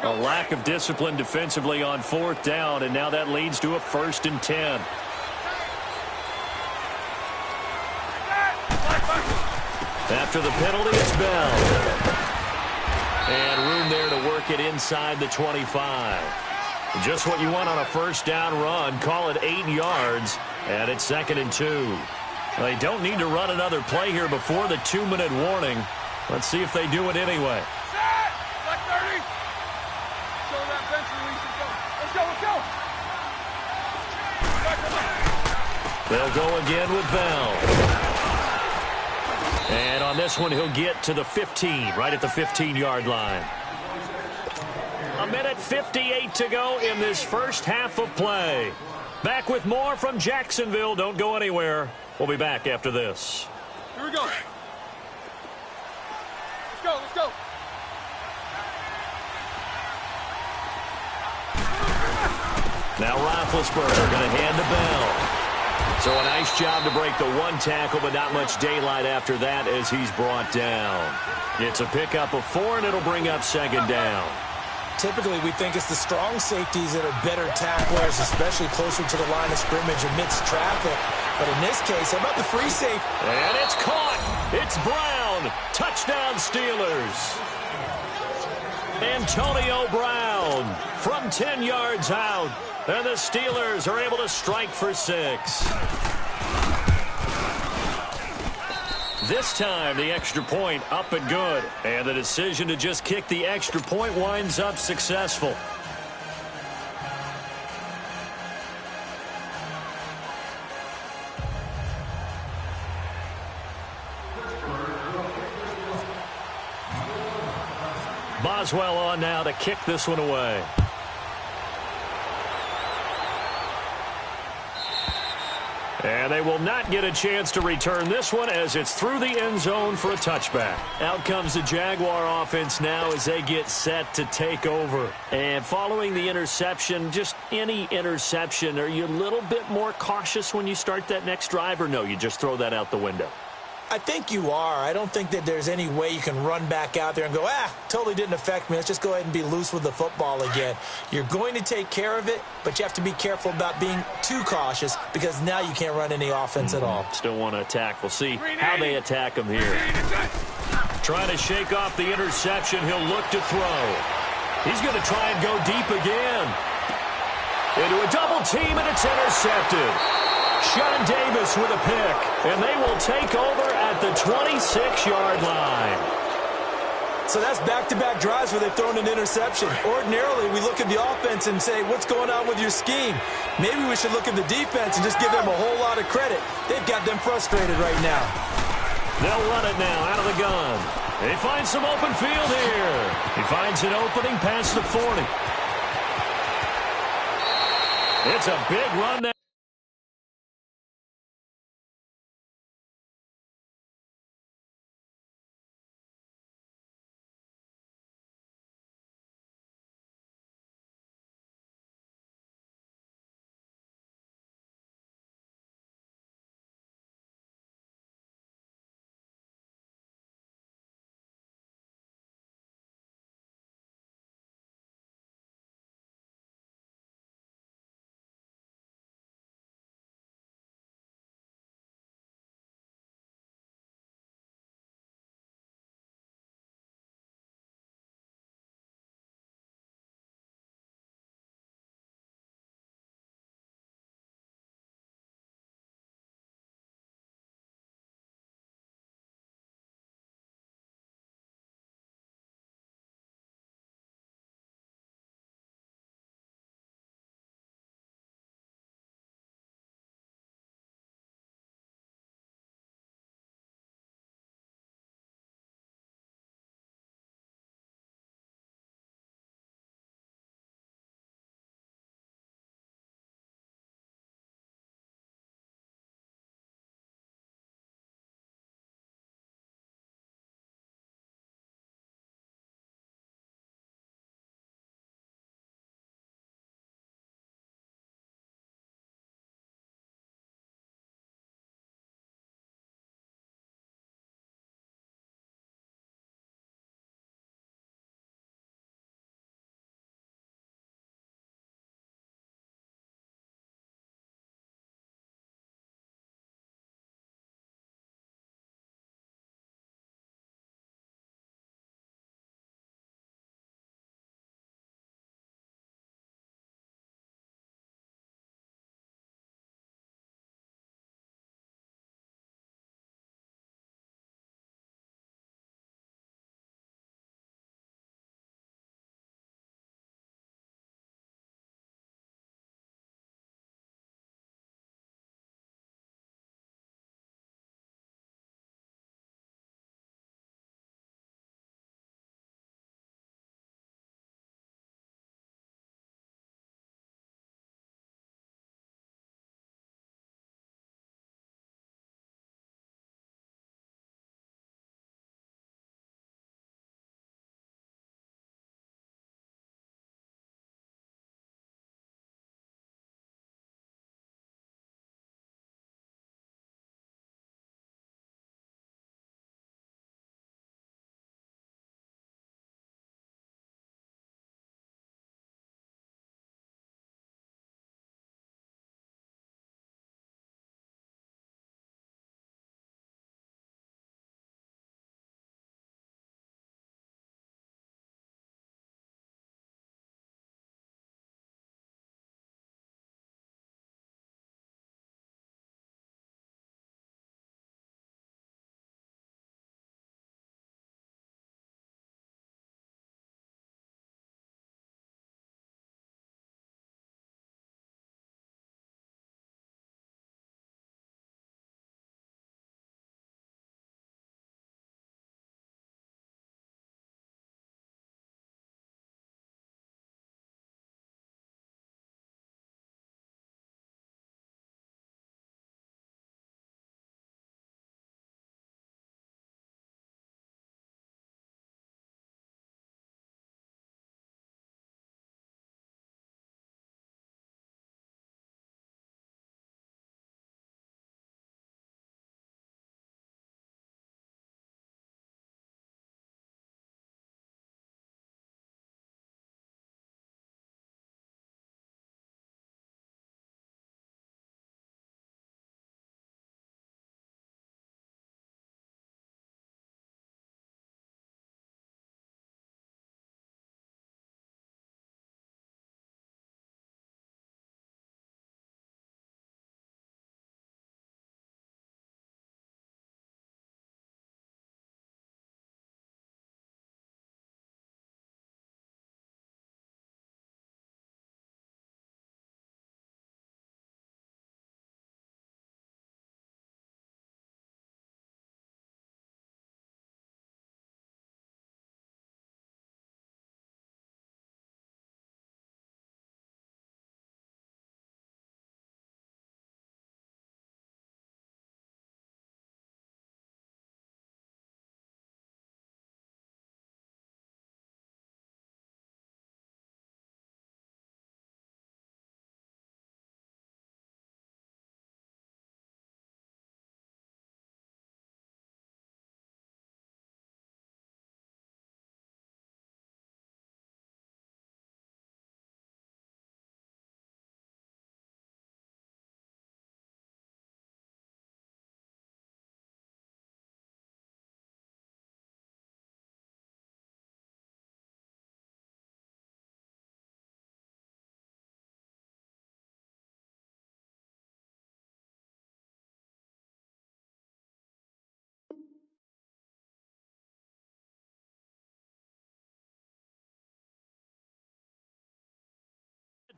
A lack of discipline defensively on 4th down, and now that leads to a 1st and 10. After the penalty, it's Bell. And room there to work it inside the 25. Just what you want on a 1st down run. Call it 8 yards, and it's 2nd and 2. They don't need to run another play here before the 2-minute warning. Let's see if they do it anyway. They'll go again with Bell. And on this one, he'll get to the 15, right at the 15-yard line. 1:58 to go in this first half of play. Back with more from Jacksonville. Don't go anywhere. We'll be back after this. Here we go. Let's go, let's go. Now Roethlisberger going to hand to Bell. So a nice job to break the 1 tackle, but not much daylight after that as he's brought down. It's a pickup of 4, and it'll bring up 2nd down. Typically, we think it's the strong safeties that are better tacklers, especially closer to the line of scrimmage amidst traffic. But in this case, how about the free safety? And it's caught. It's Brown. Touchdown, Steelers. Antonio Brown from 10 yards out. And the Steelers are able to strike for 6. This time, the extra point up and good. And the decision to just kick the extra point winds up successful. Boswell on now to kick this one away. And they will not get a chance to return this one as it's through the end zone for a touchback. Out comes the Jaguar offense now as they get set to take over. And following the interception, just any interception, are you a little bit more cautious when you start that next drive, or no, you just throw that out the window? I think you are. I don't think that there's any way you can run back out there and go, totally didn't affect me. Let's just go ahead and be loose with the football again. You're going to take care of it, but you have to be careful about being too cautious because now you can't run any offense at all. Still want to attack. We'll see how they attack him here. Trying to shake off the interception. He'll look to throw. He's going to try and go deep again. Into a double team, and it's intercepted. Sean Davis with a pick, and they will take over at the 26-yard line. So that's back-to-back drives where they've thrown an interception. Ordinarily, we look at the offense and say, what's going on with your scheme? Maybe we should look at the defense and just give them a whole lot of credit. They've got them frustrated right now. They'll run it now out of the gun. They find some open field here. He finds an opening past the 40. It's a big run now.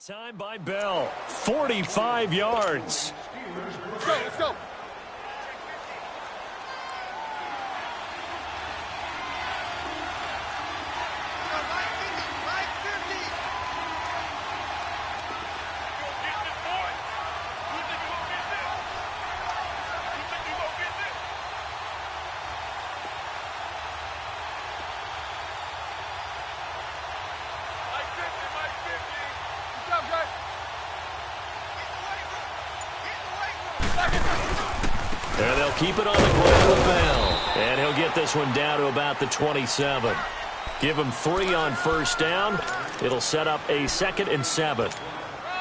Time by Bell, 45 yards. Let's go, let's go. And they'll keep it on the ground with Bell. And he'll get this one down to about the 27. Give him 3 on first down. It'll set up a 2nd and 7.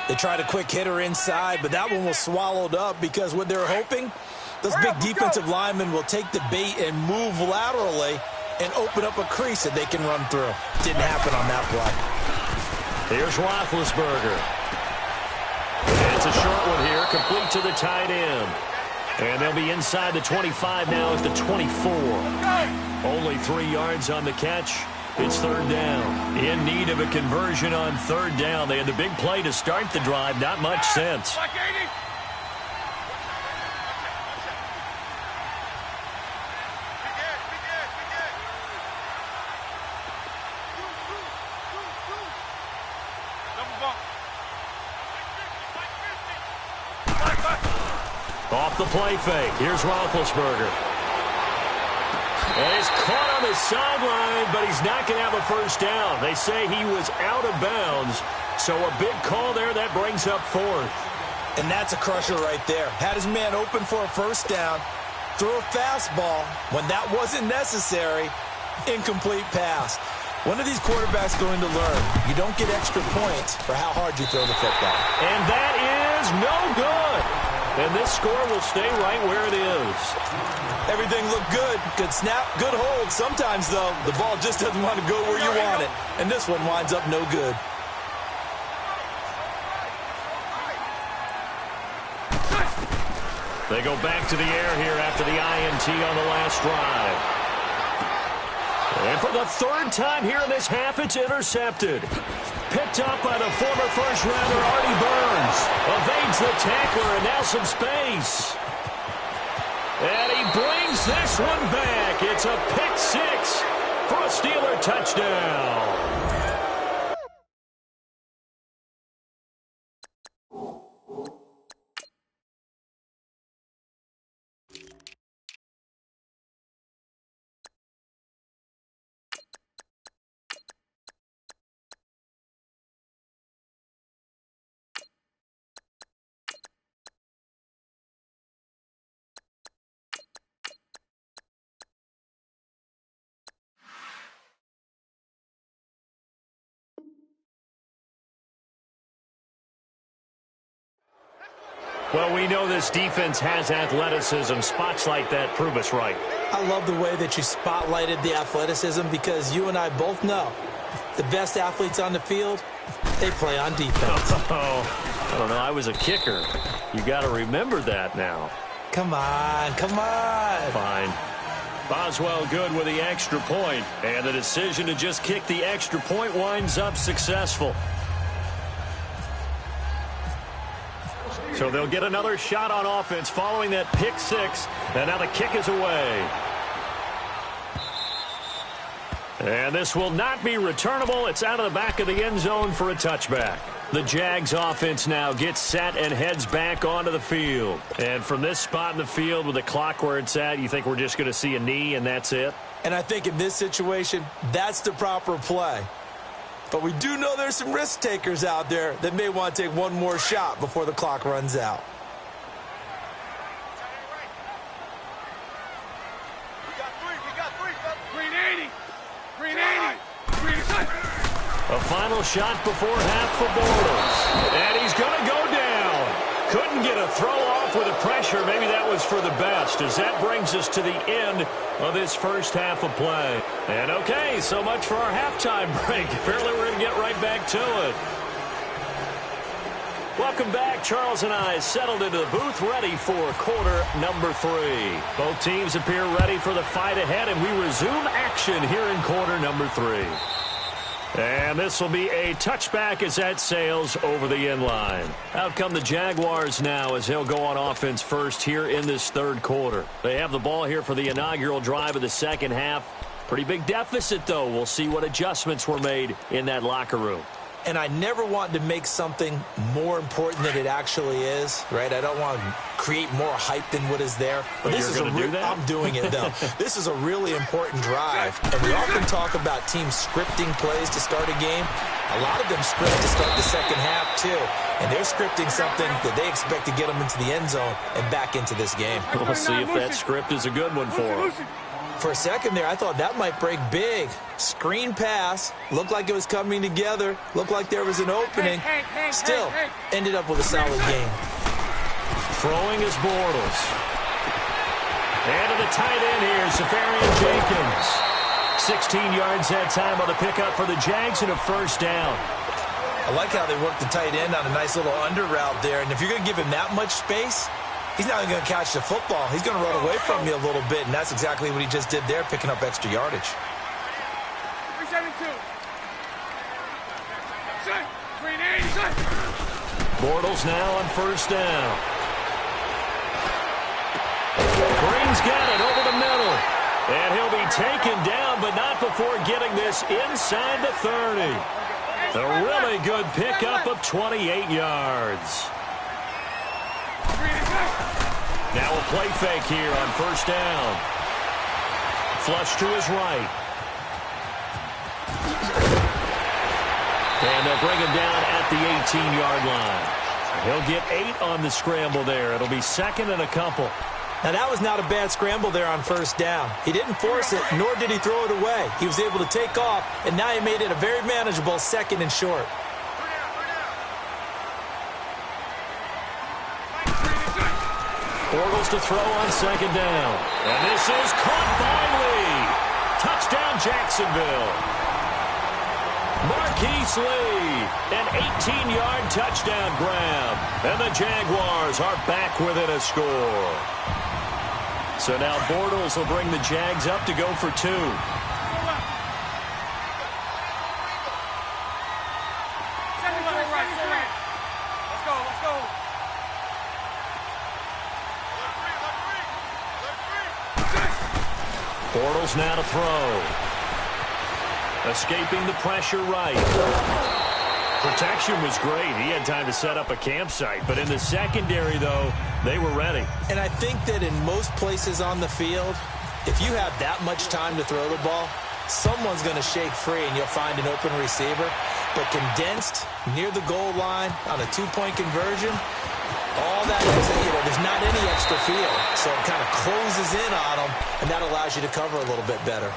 They tried a quick hitter inside, but that one was swallowed up because what they're hoping, those big defensive linemen will take the bait and move laterally and open up a crease that they can run through. Didn't happen on that play. Here's Roethlisberger. It's a short one here, complete to the tight end. And they'll be inside the 25 now at the 24. Only 3 yards on the catch. It's 3rd down. In need of a conversion on 3rd down. They had the big play to start the drive. Not much sense. Off the play fake. Here's Roethlisberger. And he's caught on the sideline, but he's not going to have a first down. They say he was out of bounds, so a big call there. That brings up 4th. And that's a crusher right there. Had his man open for a first down, threw a fastball when that wasn't necessary, incomplete pass. When are these quarterbacks going to learn? You don't get extra points for how hard you throw the football. And that is no good. And this score will stay right where it is. Everything looked good. Good snap, good hold. Sometimes, though, the ball just doesn't want to go where you want it. And this one winds up no good. They go back to the air here after the INT on the last drive. And for the 3rd time here in this half, it's intercepted. Picked up by the former first-rounder Artie Burns. Evades the tackler, and now some space. And he brings this one back. It's a pick 6 for a Steeler touchdown. Well, we know this defense has athleticism. Spots like that prove us right. I love the way that you spotlighted the athleticism because you and I both know the best athletes on the field, they play on defense. Oh, I don't know. I was a kicker. You got to remember that now. Come on, come on. Fine. Boswell good with the extra point, and the decision to just kick the extra point winds up successful. So they'll get another shot on offense following that pick 6, and now the kick is away. And this will not be returnable. It's out of the back of the end zone for a touchback. The Jags offense now gets set and heads back onto the field. And from this spot in the field with the clock where it's at, you think we're just going to see a knee and that's it? And I think in this situation, that's the proper play. But we do know there's some risk takers out there that may want to take one more shot before the clock runs out. We got three. Green 80. Green 80. Green 80. A final shot before half for Bortles. And he's going to go down. Couldn't get a throw off with the pressure. Maybe that was for the best, as that brings us to the end of this first half of play. And okay, so much for our halftime break. Apparently we're going to get right back to it. Welcome back. Charles and I settled into the booth, ready for quarter number 3. Both teams appear ready for the fight ahead, and we resume action here in quarter number 3. And this will be a touchback as that sails over the end line. Out come the Jaguars now as they'll go on offense first here in this third quarter. They have the ball here for the inaugural drive of the second half. Pretty big deficit, though. We'll see what adjustments were made in that locker room. And I never want to make something more important than it actually is, right? I don't want to create more hype than what is there. But this is I'm doing it, though. This is a really important drive. And we often talk about teams scripting plays to start a game. A lot of them script to start the second half, too. And they're scripting something that they expect to get them into the end zone and back into this game. We'll see if that script is a good one for them. For a second there, I thought that might break big. Screen pass. Looked like it was coming together. Looked like there was an opening. Still, ended up with a solid game. Throwing is Bortles. And to the tight end here, Safarian Jenkins. 16 yards that time on the pickup for the Jags and a first down. I like how they worked the tight end on a nice little under route there. And if you're going to give him that much space, he's not even going to catch the football. He's going to run away from you a little bit, and that's exactly what he just did there, picking up extra yardage. 372. Set. 380. Set. Bortles now on first down. Green's got it over the middle. And he'll be taken down, but not before getting this inside the 30. A really good pickup of 28 yards. Now a play fake here on first down. Flush to his right. And they'll bring him down at the 18-yard line. He'll get 8 on the scramble there. It'll be second and a couple. Now, that was not a bad scramble there on first down. He didn't force it, nor did he throw it away. He was able to take off, and now he made it a very manageable second and short. Bortles to throw on second down. And this is caught by Lee. Touchdown, Jacksonville. Marquise Lee, an 18-yard touchdown grab. And the Jaguars are back within a score. So now Bortles will bring the Jags up to go for 2. Let's go. Bortles now to throw. Escaping the pressure right. Protection was great. He had time to set up a campsite. But in the secondary, though, they were ready. And I think that in most places on the field, if you have that much time to throw the ball, someone's going to shake free and you'll find an open receiver. But condensed near the goal line on a 2-point conversion, all that is, there's not any extra field. So it kind of closes in on them, and that allows you to cover a little bit better.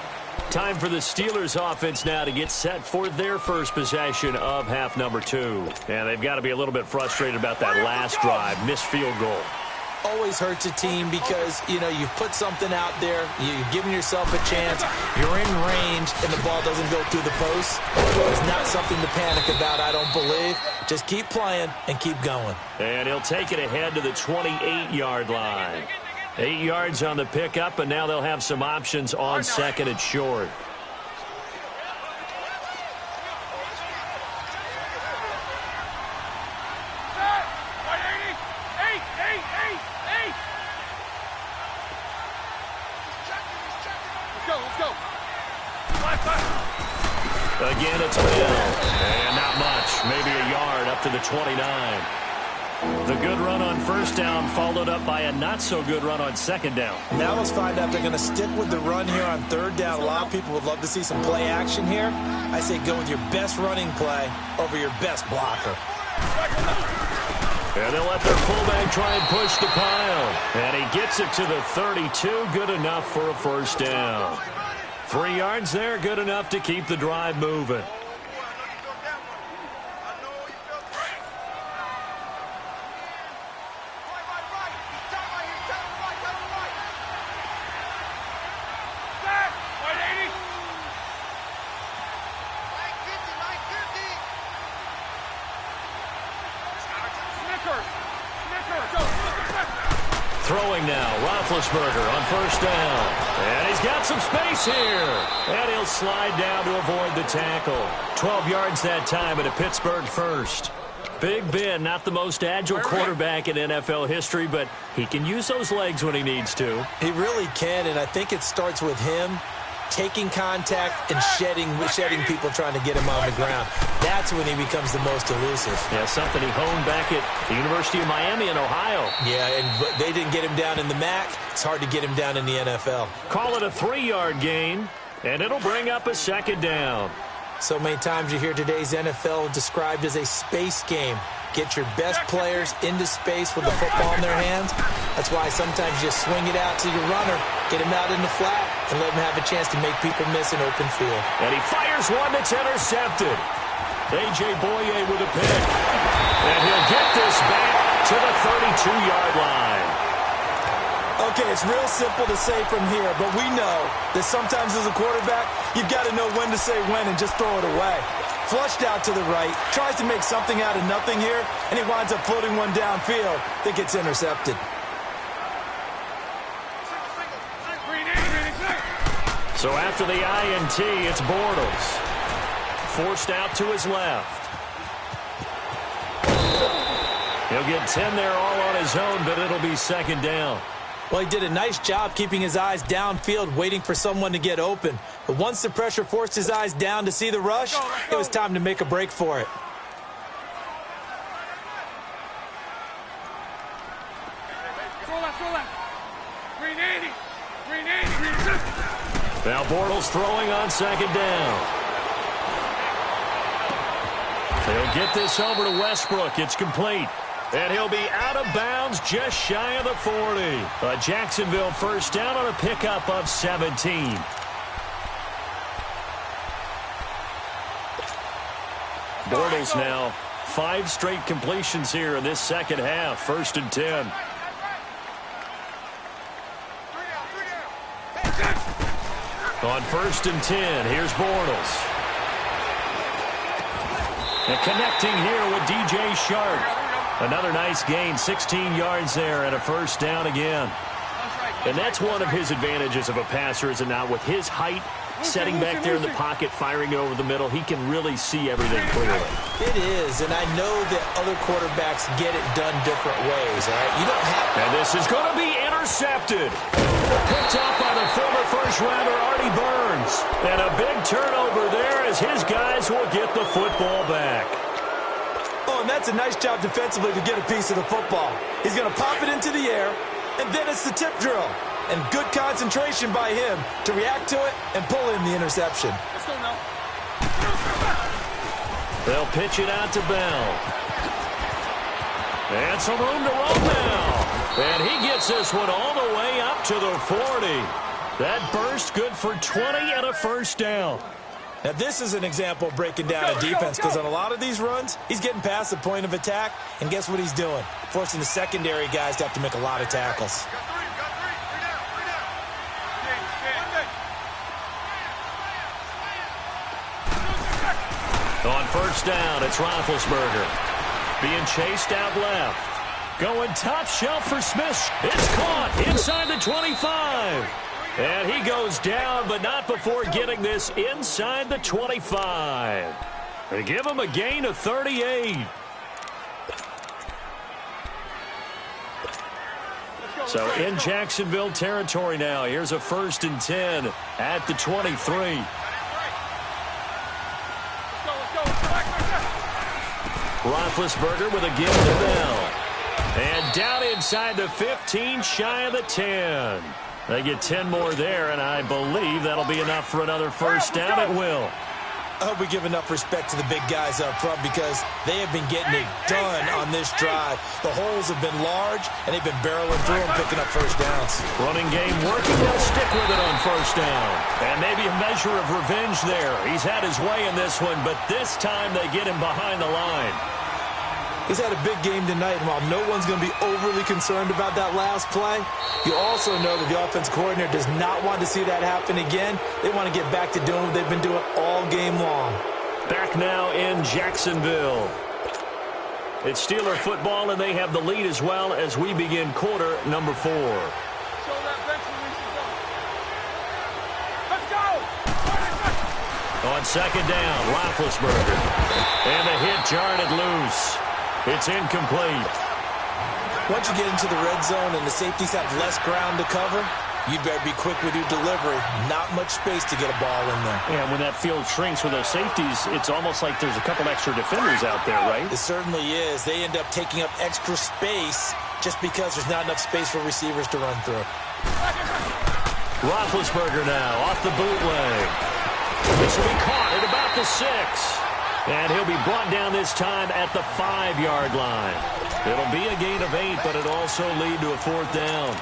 Time for the Steelers offense now to get set for their first possession of half number 2. And they've got to be a little bit frustrated about that last drive, missed field goal. Always hurts a team because, you've put something out there, you've given yourself a chance, you're in range, and the ball doesn't go through the post. It's not something to panic about, I don't believe. Just keep playing and keep going. And he'll take it ahead to the 28-yard line. 8 yards on the pickup, and now they'll have some options on second and short. Again, it's Bill. And not much. Maybe a yard up to the 29. The good run on first down followed up by a not-so-good run on second down. Now let's find out if they're going to stick with the run here on third down. A lot of people would love to see some play action here. I say go with your best running play over your best blocker. And they'll let their fullback try and push the pile. And he gets it to the 32. Good enough for a first down. 3 yards there, good enough to keep the drive moving. throwing now. Roethlisberger on first down. And he's got some space here. And he'll slide down to avoid the tackle. 12 yards that time at a Pittsburgh first. Big Ben, not the most agile quarterback in NFL history, but he can use those legs when he needs to. He really can, and I think it starts with him taking contact and shedding people trying to get him on the ground. That's when he becomes the most elusive. Yeah, something he honed back at the University of Miami in Ohio. Yeah, and they didn't get him down in the MAC. It's hard to get him down in the NFL. Call it a 3-yard gain, and it'll bring up a second down. So many times you hear today's NFL described as a space game. Get your best players into space with the football in their hands. That's why sometimes you just swing it out to your runner, get him out in the flat, and let him have a chance to make people miss an open field. And he fires one that's intercepted. A.J. Boye with a pick. And he'll get this back to the 32-yard line. Okay, it's real simple to say from here, but we know that sometimes as a quarterback, you've got to know when to say when and just throw it away. Flushed out to the right, tries to make something out of nothing here, and he winds up floating one downfield that gets intercepted. So after the INT, it's Bortles. Forced out to his left. He'll get 10 there all on his own, but it'll be second down. Well, he did a nice job keeping his eyes downfield, waiting for someone to get open. But once the pressure forced his eyes down to see the rush, it was time to make a break for it. Now Bortles throwing on second down. They'll get this over to Westbrook. It's complete. And he'll be out of bounds just shy of the 40. A Jacksonville first down on a pickup of 17. Bortles now 5 straight completions here in this second half. First and 10. On first and 10, here's Bortles. And connecting here with DJ Shark. Another nice gain, 16 yards there and a first down again. And that's one of his advantages of a passer, is it not? With his height, setting back there in the pocket, firing over the middle, he can really see everything clearly. It is, and I know that other quarterbacks get it done different ways, all right? You don't have... And this is going to be intercepted. Picked up by the former first-rounder Artie Burns. And a big turnover there as his guys will get the football back. Oh, and that's a nice job defensively to get a piece of the football. He's going to pop it into the air, and then it's the tip drill. And good concentration by him to react to it and pull in the interception. Let's go now. They'll pitch it out to Bell. And some room to run now. And he gets this one all the way up to the 40. That burst good for 20 and a first down. Now, this is an example of breaking down a defense, because on a lot of these runs, he's getting past the point of attack, and guess what he's doing? Forcing the secondary guys to have to make a lot of tackles. On first down, it's Roethlisberger. Being chased out left. Going top shelf for Smith. It's caught inside the 25. And he goes down, but not before getting this inside the 25. They give him a gain of 38. So in Jacksonville territory now. Here's a first and 10 at the 23. Roethlisberger with a give to Bell. And down inside the 15, shy of the 10. They get 10 more there, and I believe that'll be enough for another first down. It will. I hope we give enough respect to the big guys up front, because they have been getting it done on this drive. The holes have been large, and they've been barreling through them, picking up first downs. Running game working. They'll stick with it on first down. And maybe a measure of revenge there. He's had his way in this one, but this time they get him behind the line. He's had a big game tonight, and while no one's going to be overly concerned about that last play, you also know that the offense coordinator does not want to see that happen again. They want to get back to doing what they've been doing all game long. Back now in Jacksonville. It's Steeler football, and they have the lead as well as we begin quarter number 4. Show that bench release is up. Let's go! On second down, Roethlisberger. And the hit jarred it loose. It's incomplete. Once you get into the red zone and the safeties have less ground to cover, you'd better be quick with your delivery. Not much space to get a ball in there. Yeah, when that field shrinks with those safeties, it's almost like there's a couple extra defenders out there, right? It certainly is. They end up taking up extra space just because there's not enough space for receivers to run through. Roethlisberger now off the bootleg. This will be caught at about the 6. And he'll be brought down this time at the 5-yard line. It'll be a gain of 8, but it'll also lead to a 4th down.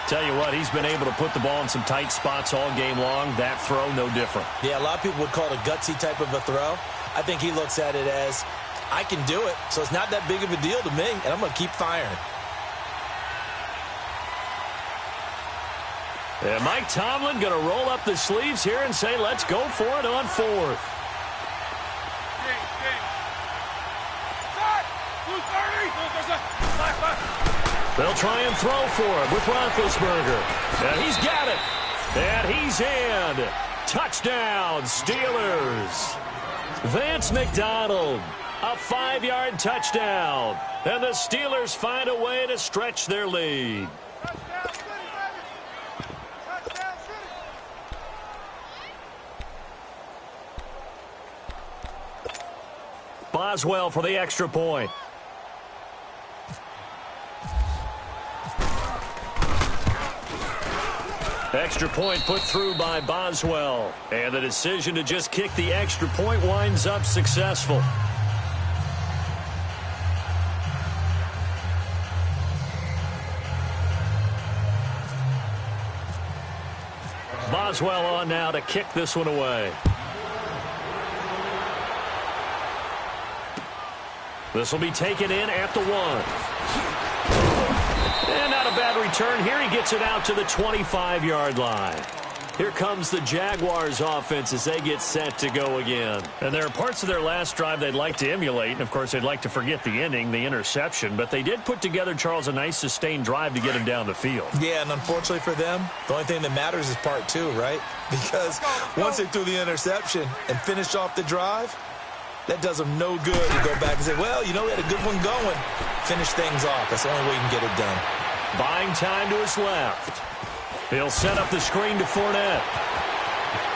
Tell you what, he's been able to put the ball in some tight spots all game long. That throw, no different. Yeah, a lot of people would call it a gutsy type of a throw. I think he looks at it as, I can do it, so it's not that big of a deal to me, and I'm going to keep firing. And Mike Tomlin going to roll up the sleeves here and say, let's go for it on 4th. They'll try and throw for him with Roethlisberger. And he's got it. And he's in. Touchdown, Steelers. Vance McDonald, a 5-yard touchdown. And the Steelers find a way to stretch their lead. Boswell for the extra point. Extra point put through by Boswell. And the decision to just kick the extra point winds up successful. Boswell on now to kick this one away. This will be taken in at the 1. And not a bad return here. He gets it out to the 25-yard line. Here comes the Jaguars offense as they get set to go again. And there are parts of their last drive they'd like to emulate. And, of course, they'd like to forget the ending, the interception. But they did put together, Charles, a nice sustained drive to get him down the field. Yeah, and unfortunately for them, the only thing that matters is part 2, right? Because once they threw the interception and finished off the drive, that does them no good to go back and say, well, you know, we had a good one going. Finish things off. That's the only way you can get it done. Buying time to his left. He'll set up the screen to Fournette.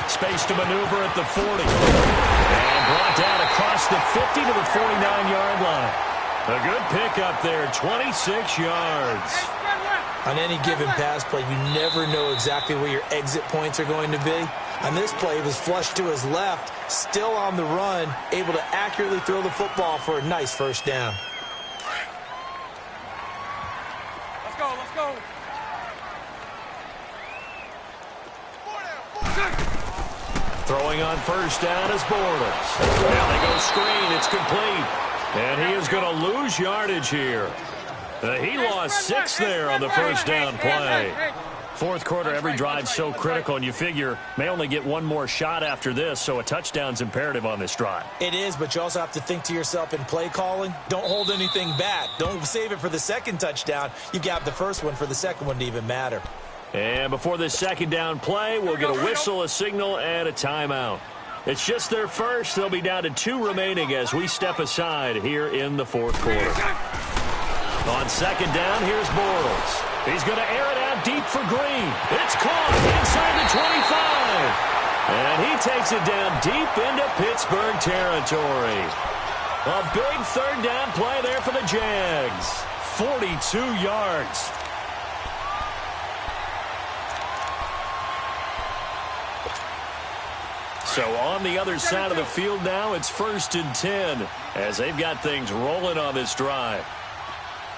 Space to maneuver at the 40. And brought down across the 50 to the 49-yard line. A good pickup there, 26 yards. On any given pass play, you never know exactly where your exit points are going to be. On this play, he was flushed to his left, still on the run, able to accurately throw the football for a nice first down. Let's go, let's go. Throwing on first down is Bortles. Now they go screen. It's complete. And he is going to lose yardage here. He lost 6 there on the first down play. Fourth quarter, every drive's so critical, and you figure may only get one more shot after this, so a touchdown's imperative on this drive. It is, but you also have to think to yourself in play calling, don't hold anything back. Don't save it for the second touchdown. You got the first one for the second one to even matter. And before this second down play, we'll get a whistle, a signal, and a timeout. It's just their first. They'll be down to 2 remaining as we step aside here in the fourth quarter. On second down, here's Bortles. He's going to air it out deep for Green. It's caught inside the 25. And he takes it down deep into Pittsburgh territory. A big third down play there for the Jags. 42 yards. So on the other side of the field now, it's 1st and 10 as they've got things rolling on this drive.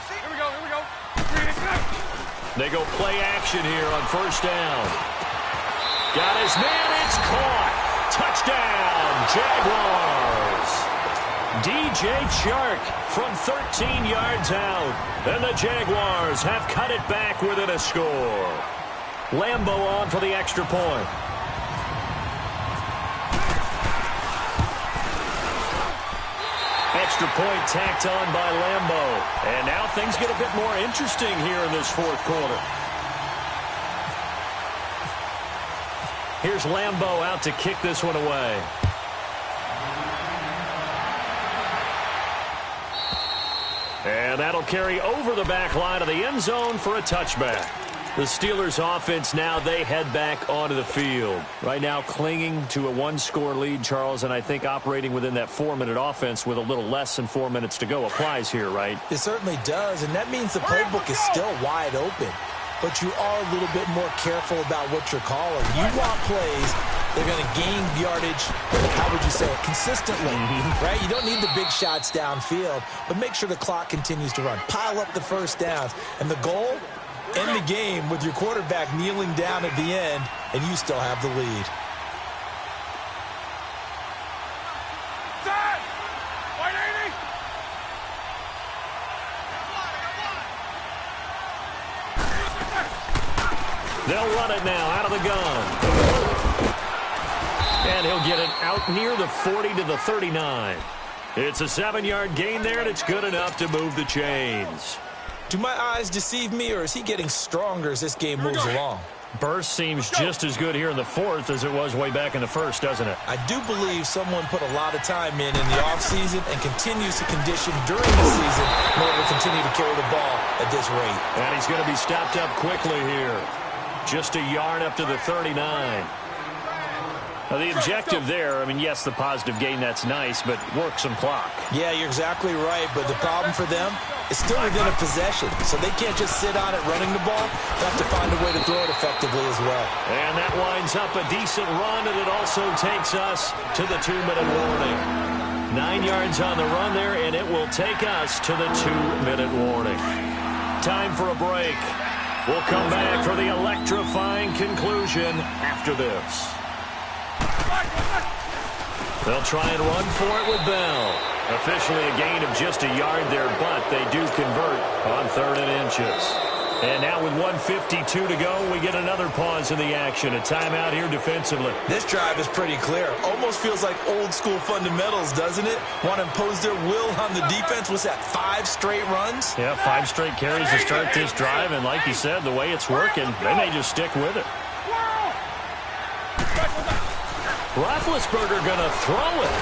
Here we go, here we go. They go play action here on first down. Got his man, it's caught. Touchdown, Jaguars. DJ Chark from 13 yards out. And the Jaguars have cut it back within a score. Lambeau on for the extra point. extra point tacked on by Lambeau. And now things get a bit more interesting here in this fourth quarter. Here's Lambeau out to kick this one away. And that'll carry over the back line of the end zone for a touchback. The Steelers offense now, they head back onto the field. Right now clinging to a one-score lead, Charles, and I think operating within that 4-minute offense with a little less than 4 minutes to go applies here, right? It certainly does, and that means the playbook is still wide open. But you are a little bit more careful about what you're calling. You want plays that are going to gain yardage, how would you say it, consistently, right? You don't need the big shots downfield, but make sure the clock continues to run. Pile up the first downs. And the goal? End the game with your quarterback kneeling down at the end, and you still have the lead. They'll run it now out of the gun. And he'll get it out near the 40 to the 39. It's a 7-yard gain there, and it's good enough to move the chains. Do my eyes deceive me, or is he getting stronger as this game moves along? Burst seems just as good here in the fourth as it was way back in the first, doesn't it? I do believe someone put a lot of time in the offseason and continues to condition during the season in order to continue to carry the ball at this rate. And he's going to be stopped up quickly here. Just a yard up to the 39. Now, the objective there, I mean, yes, the positive gain, that's nice, but work some clock. Yeah, you're exactly right, but the problem for them is still within a possession, so they can't just sit on it running the ball. They have to find a way to throw it effectively as well. And that winds up a decent run, and it also takes us to the 2-minute warning. 9 yards on the run there, and it will take us to the 2-minute warning. Time for a break. We'll come back for the electrifying conclusion after this. They'll try and run for it with Bell. Officially a gain of just a yard there, but they do convert on 3rd and inches. And now with 1:52 to go, we get another pause in the action. A timeout here defensively. This drive is pretty clear. Almost feels like old-school fundamentals, doesn't it? Want to impose their will on the defense. What's that, 5 straight runs? Yeah, 5 straight carries to start this drive. And like you said, the way it's working, they may just stick with it. Roethlisberger going to throw it.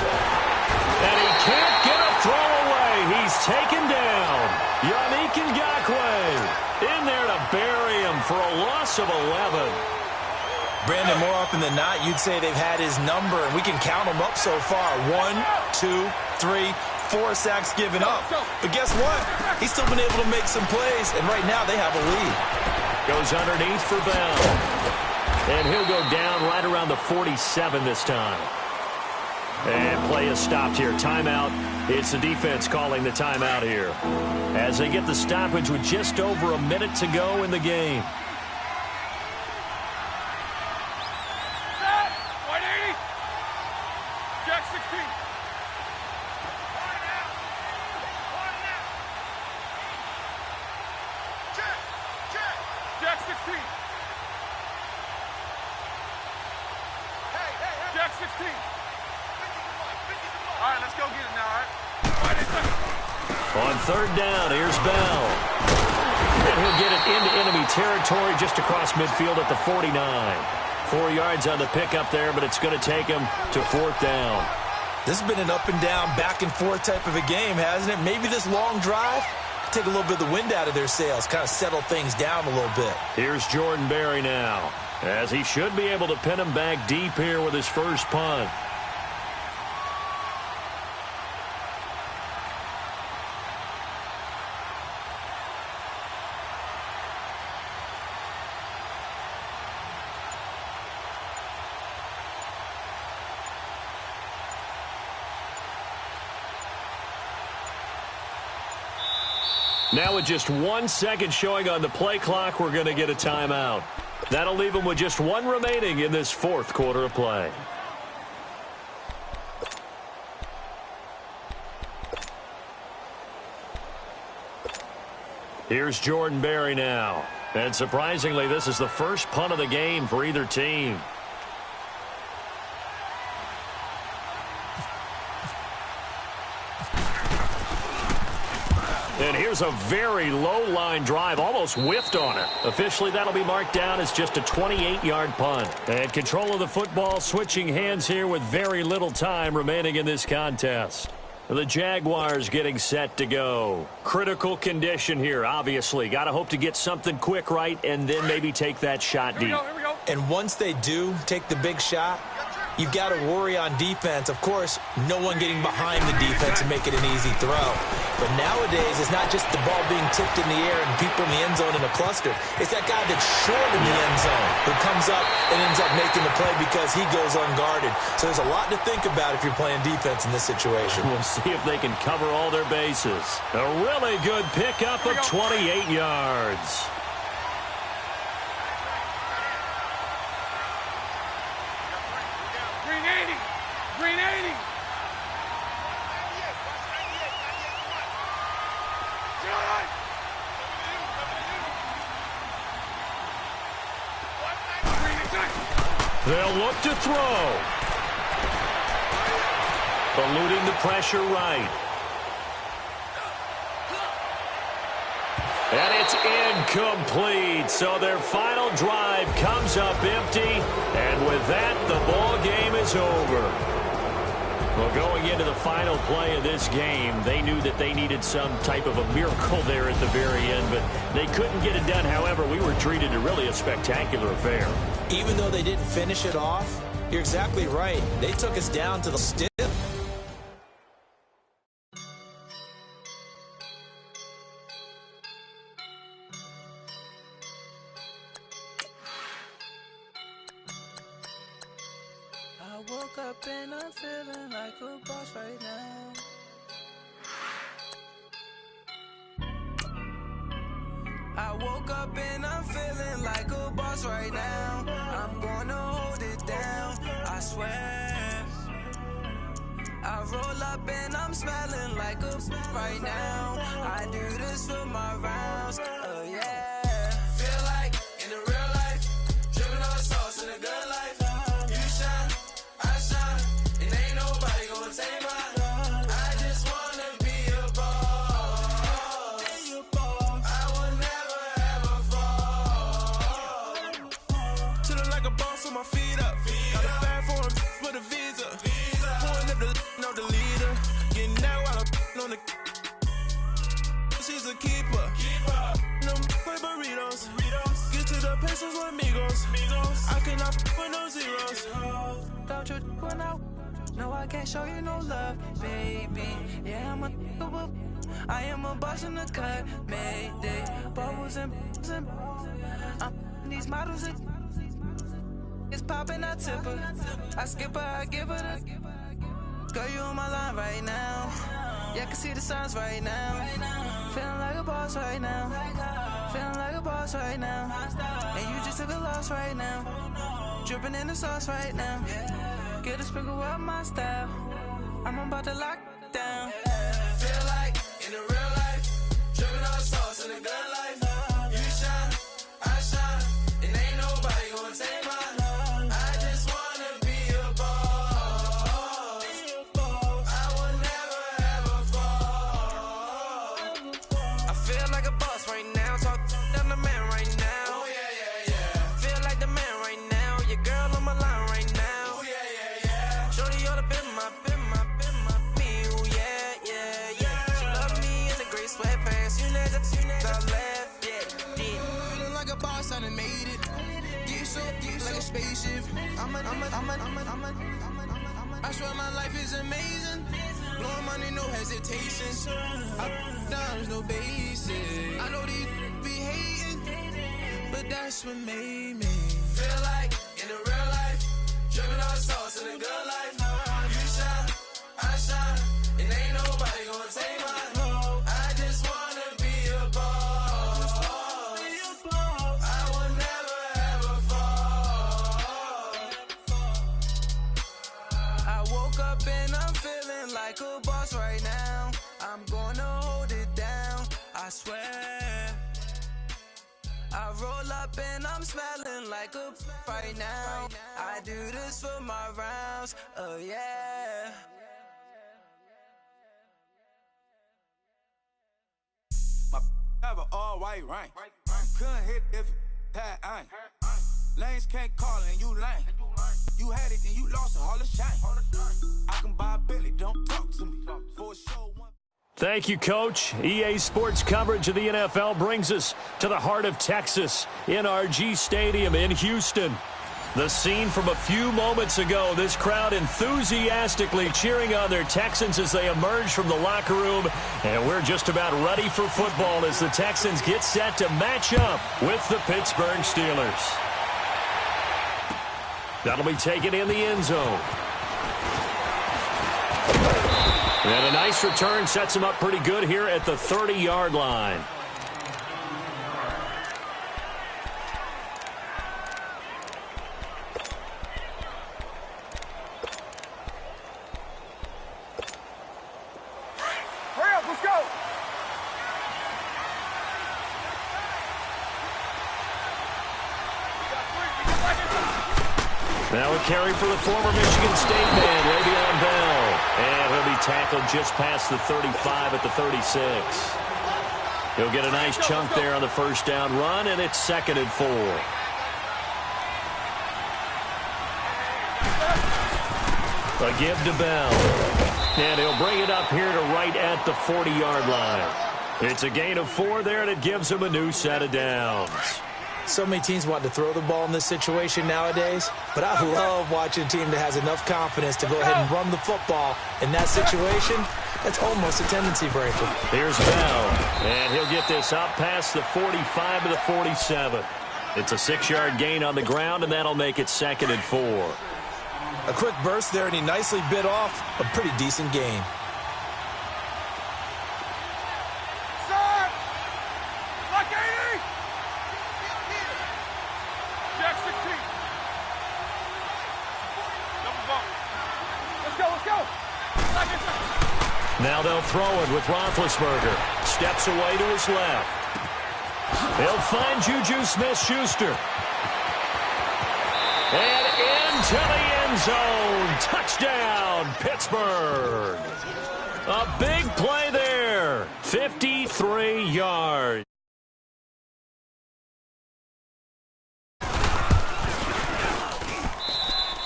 And he can't get a throw away. He's taken down. Yannick Ngakoue in there to bury him for a loss of 11. Brandon, more often than not, you'd say they've had his number, and we can count them up so far. 1, 2, 3, 4 sacks given up. But guess what? He's still been able to make some plays, and right now they have a lead. Goes underneath for Bell. And he'll go down right around the 47 this time. And play is stopped here. Timeout. It's the defense calling the timeout here as they get the stoppage with just over a minute to go in the game. Jack 16. Jack 16. Jack 16. All right, let's go get it now, all right? On 3rd down, here's Bell. And he'll get it into enemy territory just across midfield at the 49. 4 yards on the pickup there, but it's going to take him to 4th down. This has been an up-and-down, back-and-forth type of a game, hasn't it? Maybe this long drive could take a little bit of the wind out of their sails, kind of settle things down a little bit. Here's Jordan Berry now, as he should be able to pin him back deep here with his first punt. Now with just 1 second showing on the play clock, we're going to get a timeout. That'll leave them with just 1 remaining in this 4th quarter of play. Here's Jordan Berry now. And surprisingly, this is the first punt of the game for either team. And here's a very low-line drive, almost whiffed on it. Officially, that'll be marked down as just a 28-yard punt. And control of the football switching hands here with very little time remaining in this contest. The Jaguars getting set to go. Critical condition here, obviously. Got to hope to get something quick right and then maybe take that shot deep. Here we go. And once they do take the big shot, you've got to worry on defense. Of course, no one getting behind the defense and make it an easy throw. But nowadays, it's not just the ball being tipped in the air and people in the end zone in a cluster. It's that guy that's short in the end zone who comes up and ends up making the play because he goes unguarded. So there's a lot to think about if you're playing defense in this situation. We'll see if they can cover all their bases. A really good pickup of 28 yards. Green 80. They'll look to throw. Eluding the pressure right. And it's incomplete. So their final drive comes up empty. And with that, the ball game is over. Well, going into the final play of this game, they knew that they needed some type of a miracle there at the very end, but they couldn't get it done. However, we were treated to really a spectacular affair. Even though they didn't finish it off, you're exactly right. They took us down to the stiff. I woke up and I'm feeling like a boss right now. I woke up and I'm feeling like a boss right now. I'm gonna hold it down, I swear. I roll up and I'm smelling like a right now. I do this for my rounds, oh yeah. Feel like in the real life, dripping all the sauce in the good life. You shine, I shine, and ain't nobody gonna take mine. I just wanna be a boss. I will never ever fall. Chillin' like a boss with my feet up. Got a bag for him with a visa. Pulling up the leader. Getting that while I'm on the. She's a keeper. No play burritos. Get to the pesos with amigos. I cannot with no zeros. Don't you run out? No, I can't show you no love, baby. Yeah, I am a boss in the cut. Mayday. Bubbles and these models. It's popping, I tip her. I skip her, I give her the. Girl, you on my line right now. Yeah, I can see the signs right now. Feeling like a boss right now. Feeling like a boss right now. And you just took a loss right now. Dripping in the sauce right now. Get a sprinkle up my style. I'm about to lock down. Feel like in the real life, dripping all the sauce in the good life. You shine, I shine, and ain't nobody gonna take mine. I just wanna be a boss. I will never ever fall. I feel like a boss right now. Talk to the man right now. Oh yeah. Feel like the man right now. Your girl on my line right now. Oh yeah. Shorty ought to be my me. Oh yeah. She love me in the gray sweatpants. You never left. Yeah. Feeling like a boss, I done made it. Get so like a spaceship. I swear my life is amazing. Blowing money, no hesitation. There's no basic. I know these be hating, but that's what made me feel like in the real life, dripping all the sauce in the good life. You shine, I shine, and ain't nobody gonna take mine. I just wanna be a boss. I will never ever fall. I woke up and I'm feeling like a boss right now. I'm gonna hold it down, I swear. I roll up and I'm smelling like a right now. I do this for my rounds, oh yeah. all white rain. Couldn't hit if it had ain't. Lanes can't call it and you lame. You had it and you lost it, all the shame. I can buy a Billy, don't talk to me. For a show one. Thank you, Coach. EA Sports coverage of the NFL brings us to the heart of Texas, NRG Stadium in Houston. The scene from a few moments ago, this crowd enthusiastically cheering on their Texans as they emerge from the locker room. And we're just about ready for football as the Texans get set to match up with the Pittsburgh Steelers. That'll be taken in the end zone. And a nice return sets him up pretty good here at the 30-yard line. Hurry up, let's go! Now a carry for the former Michigan State man, Le'Veon Bell. And he'll be tackled just past the 35 at the 36. He'll get a nice chunk there on the first down run, and it's 2nd and 4. A give to Bell. And he'll bring it up here to right at the 40-yard line. It's a gain of 4 there, and it gives him a new set of downs. So many teams want to throw the ball in this situation nowadays, but I love watching a team that has enough confidence to go ahead and run the football. In that situation, that's almost a tendency breaker. Here's Bell, and he'll get this up past the 45 to the 47. It's a 6-yard gain on the ground, and that'll make it 2nd and 4. A quick burst there, and he nicely bit off a pretty decent gain. Sir! Lock 80! Jack 16. Double bump. Let's go, let's go! Lock it. Now they'll throw it with Roethlisberger. Steps away to his left. They'll find Juju Smith-Schuster. And into the end zone. Touchdown, Pittsburgh. A big play there. 53 yards.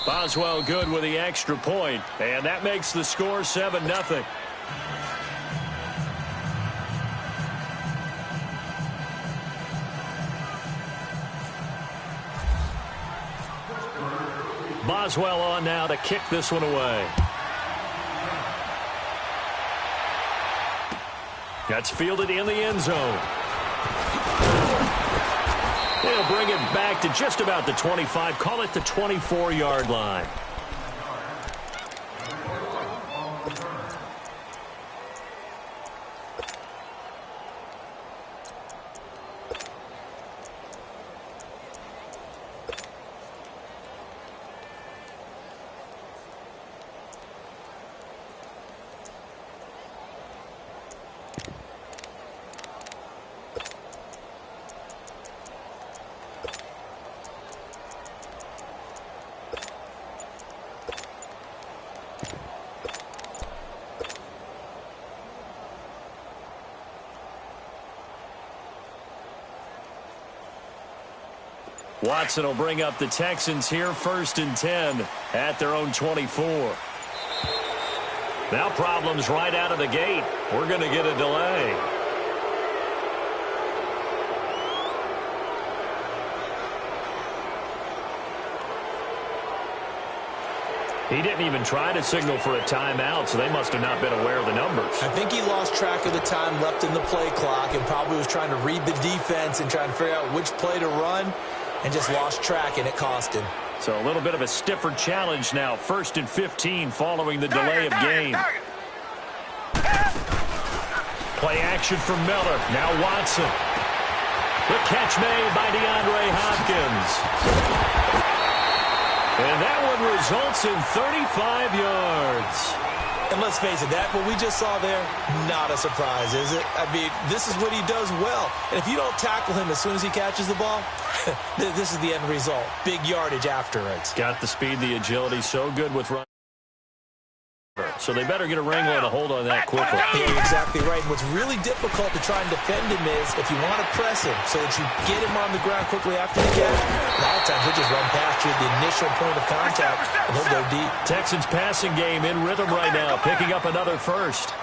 Boswell good with the extra point, and that makes the score 7-0. Boswell on now to kick this one away. That's fielded in the end zone. They'll bring it back to just about the 25. Call it the 24-yard line. Watson will bring up the Texans here, 1st and 10 at their own 24. Now problems right out of the gate. We're going to get a delay. He didn't even try to signal for a timeout, so they must have not been aware of the numbers. I think he lost track of the time left in the play clock and probably was trying to read the defense and trying to figure out which play to run and just lost track, and it cost him. So a little bit of a stiffer challenge now. 1st and 15 following the delay of game. Play action from Miller. Now Watson. The catch made by DeAndre Hopkins. And that one results in 35 yards. And let's face it, that what we just saw there, not a surprise, is it? I mean, this is what he does well. And if you don't tackle him as soon as he catches the ball, this is the end result. Big yardage after it. Got the speed, the agility, so good with running. So they better get a wrangle and a hold on that quickly. Yeah, you're exactly right. And what's really difficult to try and defend him is if you want to press him so that you get him on the ground quickly after the catch, a lot of times he'll just run past you at the initial point of contact, and he'll go deep. Texans passing game in rhythm right now, picking up another first.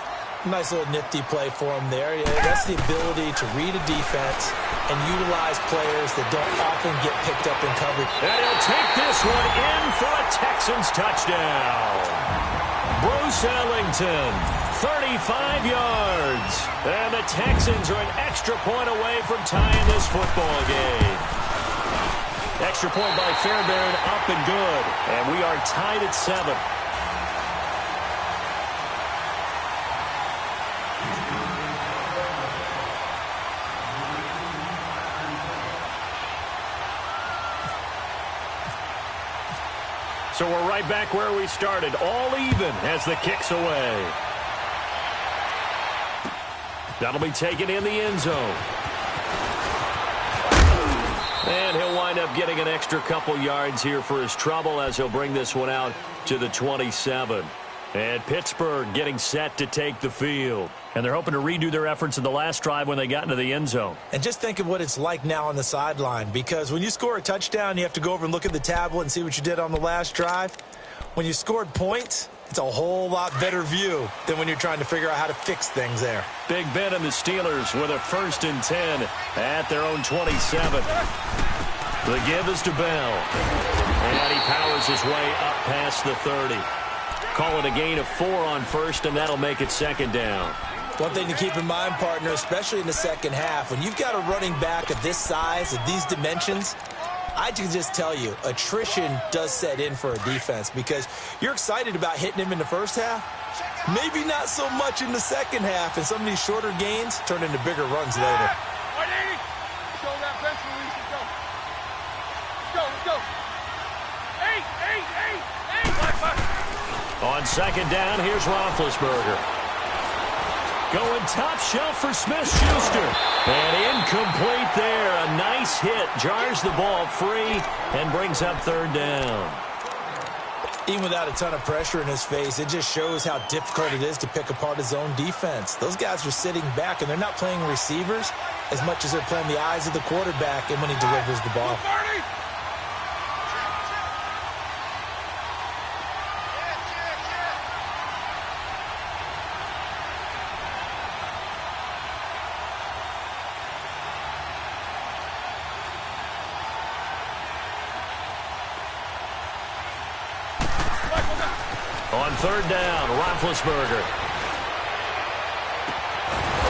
Nice little nifty play for him there. Yeah, that's the ability to read a defense and utilize players that don't often get picked up in coverage. And he'll take this one in for a Texans touchdown. Bruce Ellington, 35 yards. And the Texans are an extra point away from tying this football game. Extra point by Fairbairn, up and good. And we are tied at 7. So we're right back where we started, all even as the kick's away. That'll be taken in the end zone. And he'll wind up getting an extra couple yards here for his trouble as he'll bring this one out to the 27. And Pittsburgh getting set to take the field. And they're hoping to redo their efforts in the last drive when they got into the end zone. And just think of what it's like now on the sideline, because when you score a touchdown, you have to go over and look at the tablet and see what you did on the last drive. When you scored points, it's a whole lot better view than when you're trying to figure out how to fix things there. Big Ben and the Steelers with a 1st and 10 at their own 27. The give is to Bell. And he powers his way up past the 30. Call it a gain of 4 on first, and that'll make it 2nd down. One thing to keep in mind, partner, especially in the second half, when you've got a running back of this size, of these dimensions, I can just tell you, attrition does set in for a defense because you're excited about hitting him in the first half. Maybe not so much in the second half, and some of these shorter gains turn into bigger runs later. Show that bench release and go. Let's go. 8. On 2nd down, here's Roethlisberger. Going top shelf for Smith-Schuster. And incomplete there. A nice hit. Jars the ball free and brings up 3rd down. Even without a ton of pressure in his face, it just shows how difficult it is to pick apart his own defense. Those guys are sitting back, and they're not playing receivers as much as they're playing the eyes of the quarterback and when he delivers the ball. On 3rd down, Roethlisberger.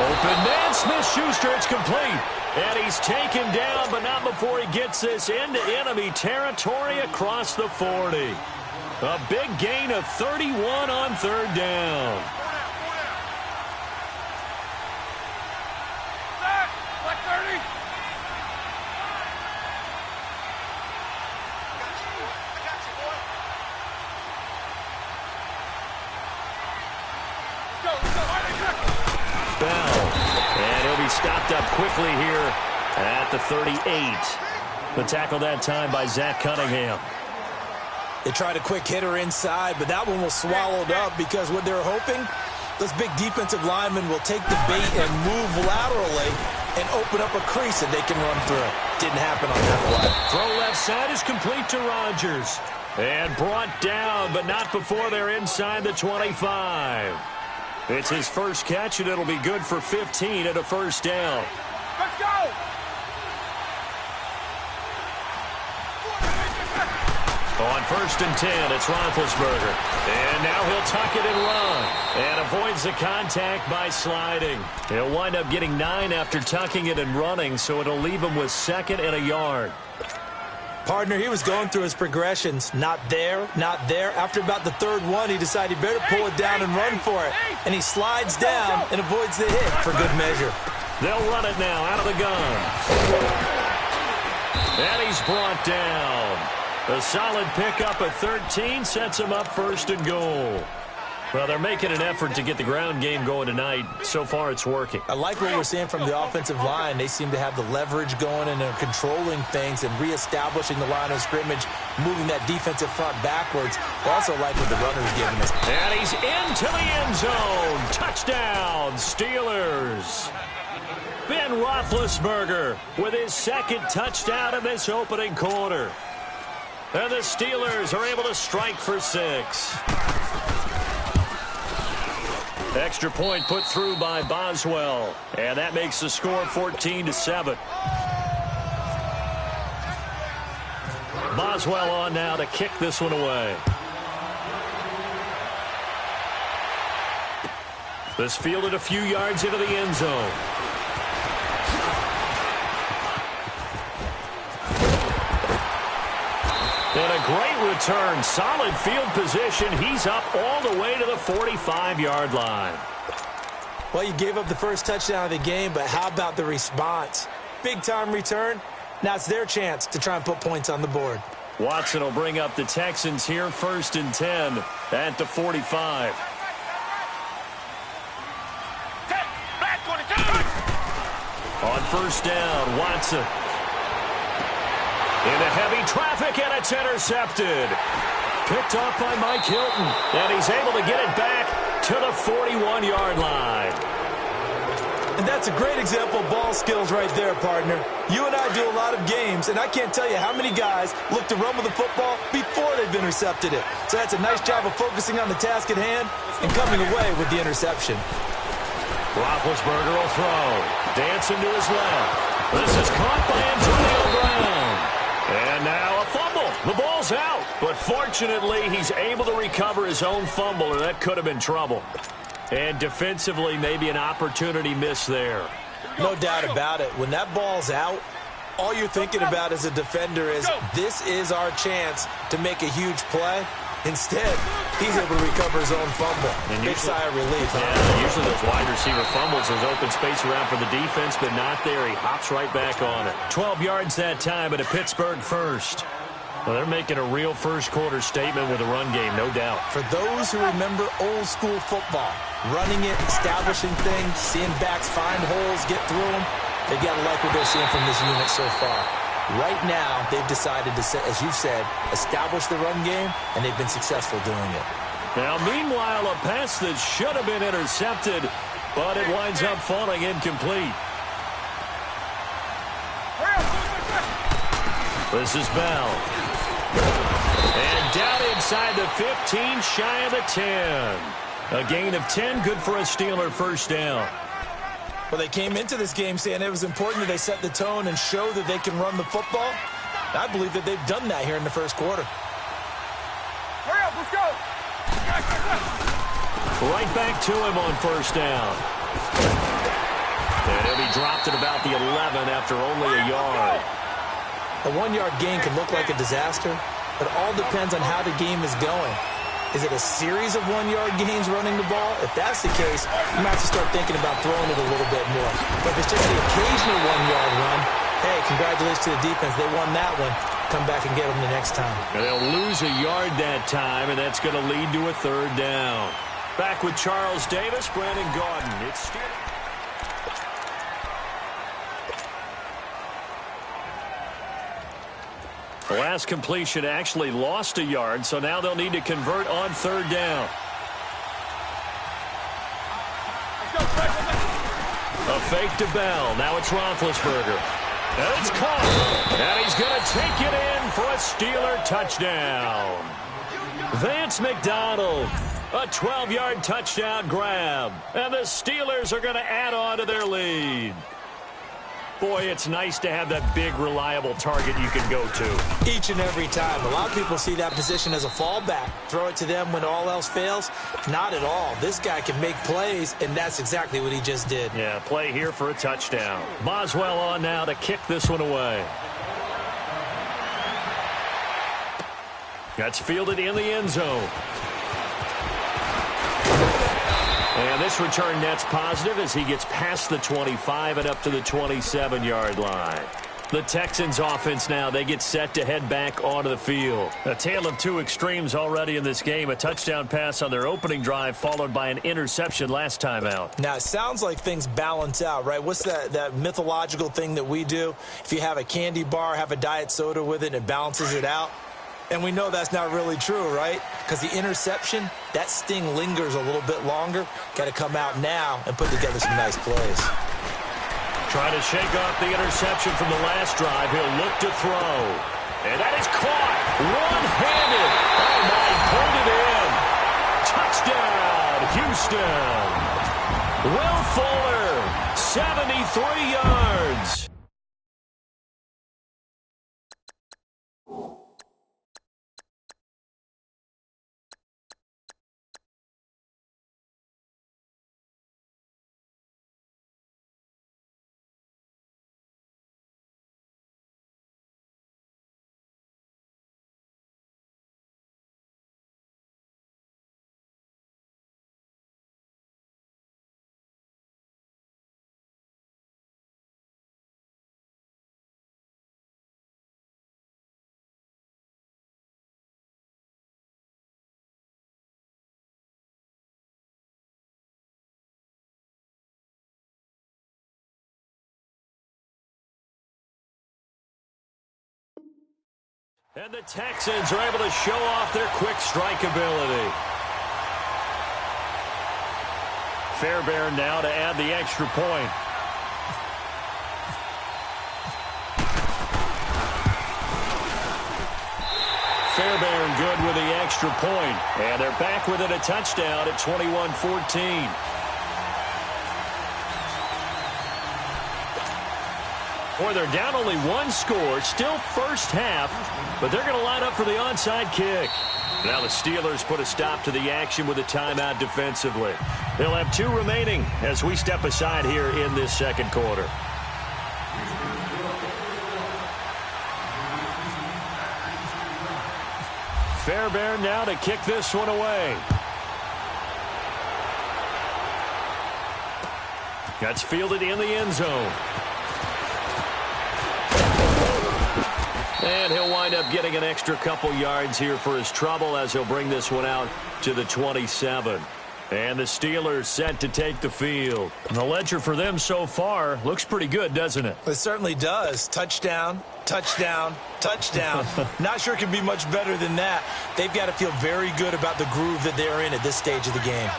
Open man, Smith-Schuster, it's complete. And he's taken down, but not before he gets this into enemy territory across the 40. A big gain of 31 on 3rd down. Black 30. Bell. And he'll be stopped up quickly here at the 38. The tackle that time by Zach Cunningham. They tried a quick hitter inside, but that one was swallowed up because what they're hoping, those big defensive linemen will take the bait and move laterally and open up a crease that they can run through. Didn't happen on that play. Throw left side is complete to Rodgers. And brought down, but not before they're inside the 25. It's his first catch, and it'll be good for 15 at a 1st down. Let's go! On 1st and 10, it's Roethlisberger. And now he'll tuck it and run. And avoids the contact by sliding. He'll wind up getting 9 after tucking it and running, so it'll leave him with 2nd and a yard. Partner, he was going through his progressions. Not there, not there. After about the 3rd one, he decided he better pull it down and run for it. And he slides down and avoids the hit for good measure. They'll run it now out of the gun. And he's brought down. A solid pickup at 13 sets him up 1st and goal. Well, they're making an effort to get the ground game going tonight. So far, it's working. I like what we're seeing from the offensive line. They seem to have the leverage going and are controlling things and reestablishing the line of scrimmage, moving that defensive front backwards. I also like what the runner's giving us. And he's into the end zone. Touchdown, Steelers. Ben Roethlisberger with his second touchdown in this opening quarter. And the Steelers are able to strike for 6. Extra point put through by Boswell. And that makes the score 14-7. Boswell on now to kick this one away. This fielded a few yards into the end zone. And a great return. Solid field position. He's up all the way to the 45-yard line. Well, you gave up the first touchdown of the game, but how about the response? Big-time return. Now it's their chance to try and put points on the board. Watson will bring up the Texans here, 1st and 10 at the 45. On first down, Watson. Into heavy traffic, and it's intercepted. Picked off by Mike Hilton, and he's able to get it back to the 41-yard line. And that's a great example of ball skills right there, partner. You and I do a lot of games, and I can't tell you how many guys look to run with the football before they've intercepted it. So that's a nice job of focusing on the task at hand and coming away with the interception. Roethlisberger will throw. Dancing to his left. This is caught by Antonio Brown. And now a fumble. The ball's out. But fortunately, he's able to recover his own fumble, or that could have been trouble. And defensively, maybe an opportunity miss there. No doubt about it. When that ball's out, all you're thinking about as a defender is, this is our chance to make a huge play. Instead, he's able to recover his own fumble. And big sigh of relief. Yeah, usually those wide receiver fumbles, there's open space around for the defense, but not there. He hops right back on it. 12 yards that time at a Pittsburgh first. Well, they're making a real first-quarter statement with a run game, no doubt. For those who remember old-school football, running it, establishing things, seeing backs find holes, get through them, they got to like what they're seeing from this unit so far. Right now, they've decided to, as you said, establish the run game, and they've been successful doing it. Now, meanwhile, a pass that should have been intercepted, but it winds up falling incomplete. This is Bell. And down inside the 15, shy of the 10. A gain of 10, good for a Steeler first down. Well, they came into this game saying it was important that they set the tone and show that they can run the football. I believe that they've done that here in the first quarter. Hurry up, let's go! Right back to him on first down. And he'll be dropped at about the 11 after only a yard. A 1-yard gain can look like a disaster, but it all depends on how the game is going. Is it a series of 1-yard gains running the ball? If that's the case, you might have to start thinking about throwing it a little bit more. But if it's just the occasional 1-yard run, hey, congratulations to the defense. They won that one. Come back and get them the next time. And they'll lose a yard that time, and that's going to lead to a third down. Back with Charles Davis, Brandon Gaudin. It's still... The last completion actually lost a yard, so now they'll need to convert on third down. A fake to Bell. Now it's Roethlisberger. And it's caught. And he's going to take it in for a Steeler touchdown. Vance McDonald. A 12-yard touchdown grab. And the Steelers are going to add on to their lead. Boy, it's nice to have that big, reliable target you can go to. Each and every time. A lot of people see that position as a fallback. Throw it to them when all else fails. Not at all. This guy can make plays, and that's exactly what he just did. Yeah, play here for a touchdown. Boswell on now to kick this one away. That's fielded in the end zone. And this return net's positive as he gets past the 25 and up to the 27-yard line. The Texans offense now, they get set to head back onto the field. A tale of two extremes already in this game. A touchdown pass on their opening drive followed by an interception last time out. Now, it sounds like things balance out, right? What's that mythological thing that we do? If you have a candy bar, have a diet soda with it, and it balances it out. And we know that's not really true, right? Because the interception, that sting lingers a little bit longer. Got to come out now and put together some nice plays. Trying to shake off the interception from the last drive. He'll look to throw. And that is caught. One-handed. Oh, my, pulled it in. Touchdown, Houston. Will Fuller, 73 yards. And the Texans are able to show off their quick strike ability. Fairbairn now to add the extra point. Fairbairn good with the extra point. And they're back within a touchdown at 21-14. Boy, they're down only one score, still first half, but they're going to line up for the onside kick. Now the Steelers put a stop to the action with a timeout defensively. They'll have two remaining as we step aside here in this second quarter. Fairbairn now to kick this one away. That's fielded in the end zone. And he'll wind up getting an extra couple yards here for his trouble as he'll bring this one out to the 27. And the Steelers set to take the field. And the ledger for them so far looks pretty good, doesn't it? It certainly does. Touchdown, touchdown, touchdown. Not sure it can be much better than that. They've got to feel very good about the groove that they're in at this stage of the game.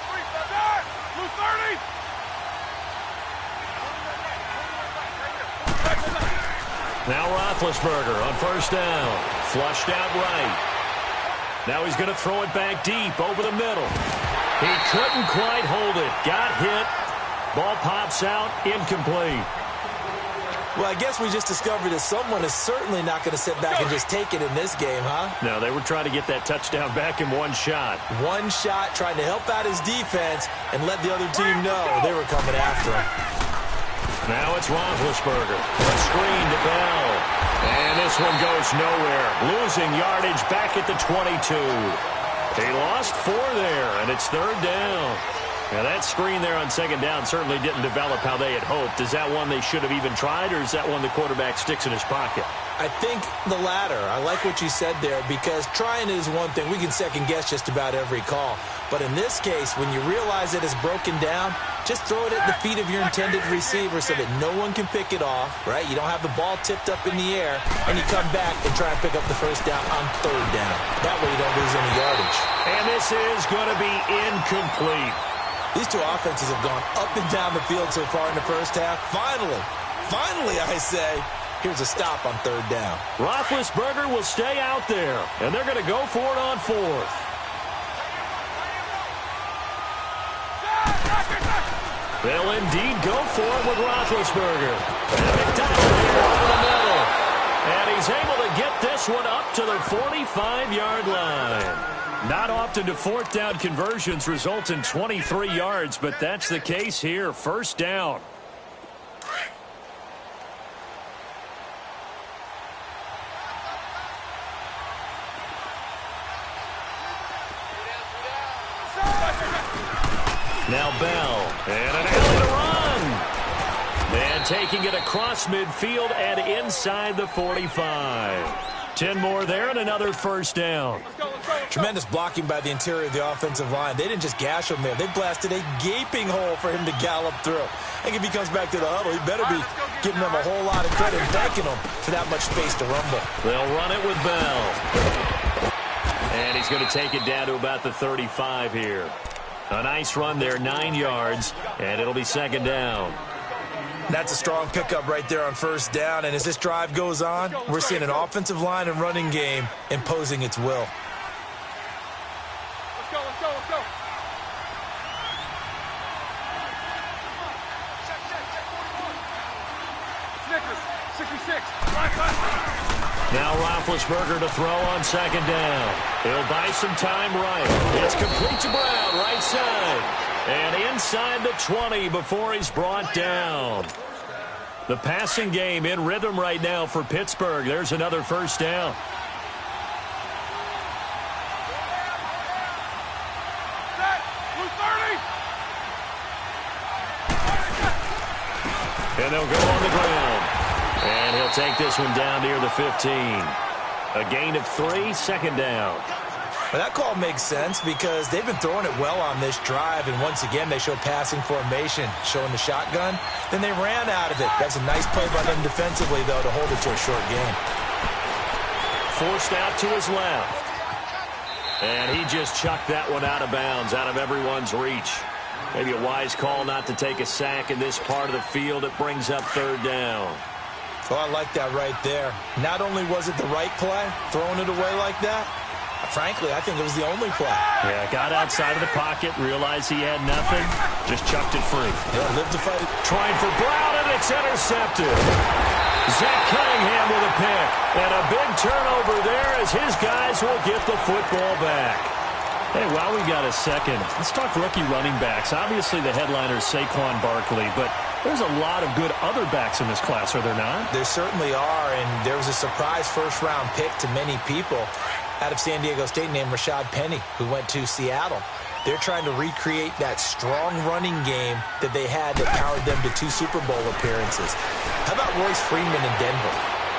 Now Roethlisberger on first down. Flushed out right. Now he's going to throw it back deep over the middle. He couldn't quite hold it. Got hit. Ball pops out. Incomplete. Well, I guess we just discovered that someone is certainly not going to sit back and just take it in this game, huh? No, they were trying to get that touchdown back in one shot. One shot, trying to help out his defense and let the other team know they were coming after him. Now it's Roethlisberger. A screen to Bell. And this one goes nowhere. Losing yardage back at the 22. He lost 4 there, and it's third down. Now that screen there on second down certainly didn't develop how they had hoped. Is that one they should have even tried, or is that one the quarterback sticks in his pocket? I think the latter. I like what you said there, because trying is one thing. We can second-guess just about every call. But in this case, when you realize that it's broken down, just throw it at the feet of your intended receiver so that no one can pick it off, right? You don't have the ball tipped up in the air, and you come back and try and pick up the first down on third down. That way you don't lose any yardage. And this is going to be incomplete. These two offenses have gone up and down the field so far in the first half. Finally, I say, here's a stop on third down. Roethlisberger will stay out there, and they're going to go for it on fourth. They'll indeed go for it with Roethlisberger. And McDonald here over the middle. And he's able to get this one up to the 45-yard line. Not often do fourth down conversions result in 23 yards, but that's the case here. First down. Now Bell, and an alley to run. And taking it across midfield and inside the 45. 10 more there and another first down. Tremendous blocking by the interior of the offensive line. They didn't just gash him there. They blasted a gaping hole for him to gallop through. I think if he comes back to the huddle, he better be giving them a whole lot of credit and thanking them for that much space to rumble. They'll run it with Bell. And he's going to take it down to about the 35 here. A nice run there, 9 yards, and it'll be second down. That's a strong pickup right there on first down. And as this drive goes on, we're seeing an offensive line and running game imposing its will. Let's go, let's go, let's go. Snickers, 66. Now Roethlisberger to throw on second down. He'll buy some time right. It's complete to Brown, right side. And inside the 20 before he's brought down. The passing game in rhythm right now for Pittsburgh. There's another first down. Set, blue 30. And they'll go on the ground. And he'll take this one down near the 15. A gain of 3, second down. Well, that call makes sense because they've been throwing it well on this drive, and once again they show passing formation, showing the shotgun. Then they ran out of it. That's a nice play by them defensively, though, to hold it to a short game. Forced out to his left. And he just chucked that one out of bounds, out of everyone's reach. Maybe a wise call not to take a sack in this part of the field. It brings up third down. Oh, I like that right there. Not only was it the right play, throwing it away like that, frankly, I think it was the only play. Yeah, got outside of the pocket, realized he had nothing, just chucked it free. Yeah, lived to fight it. Trying for Brown, and it's intercepted. Zach Cunningham with a pick. And a big turnover there as his guys will get the football back. Hey, while we got a second, let's talk rookie running backs. Obviously, the headliner is Saquon Barkley, but there's a lot of good other backs in this class, are there not? There certainly are, and there was a surprise first-round pick to many people out of San Diego State named Rashad Penny, who went to Seattle. They're trying to recreate that strong running game that they had that powered them to 2 Super Bowl appearances. How about Royce Freeman in Denver?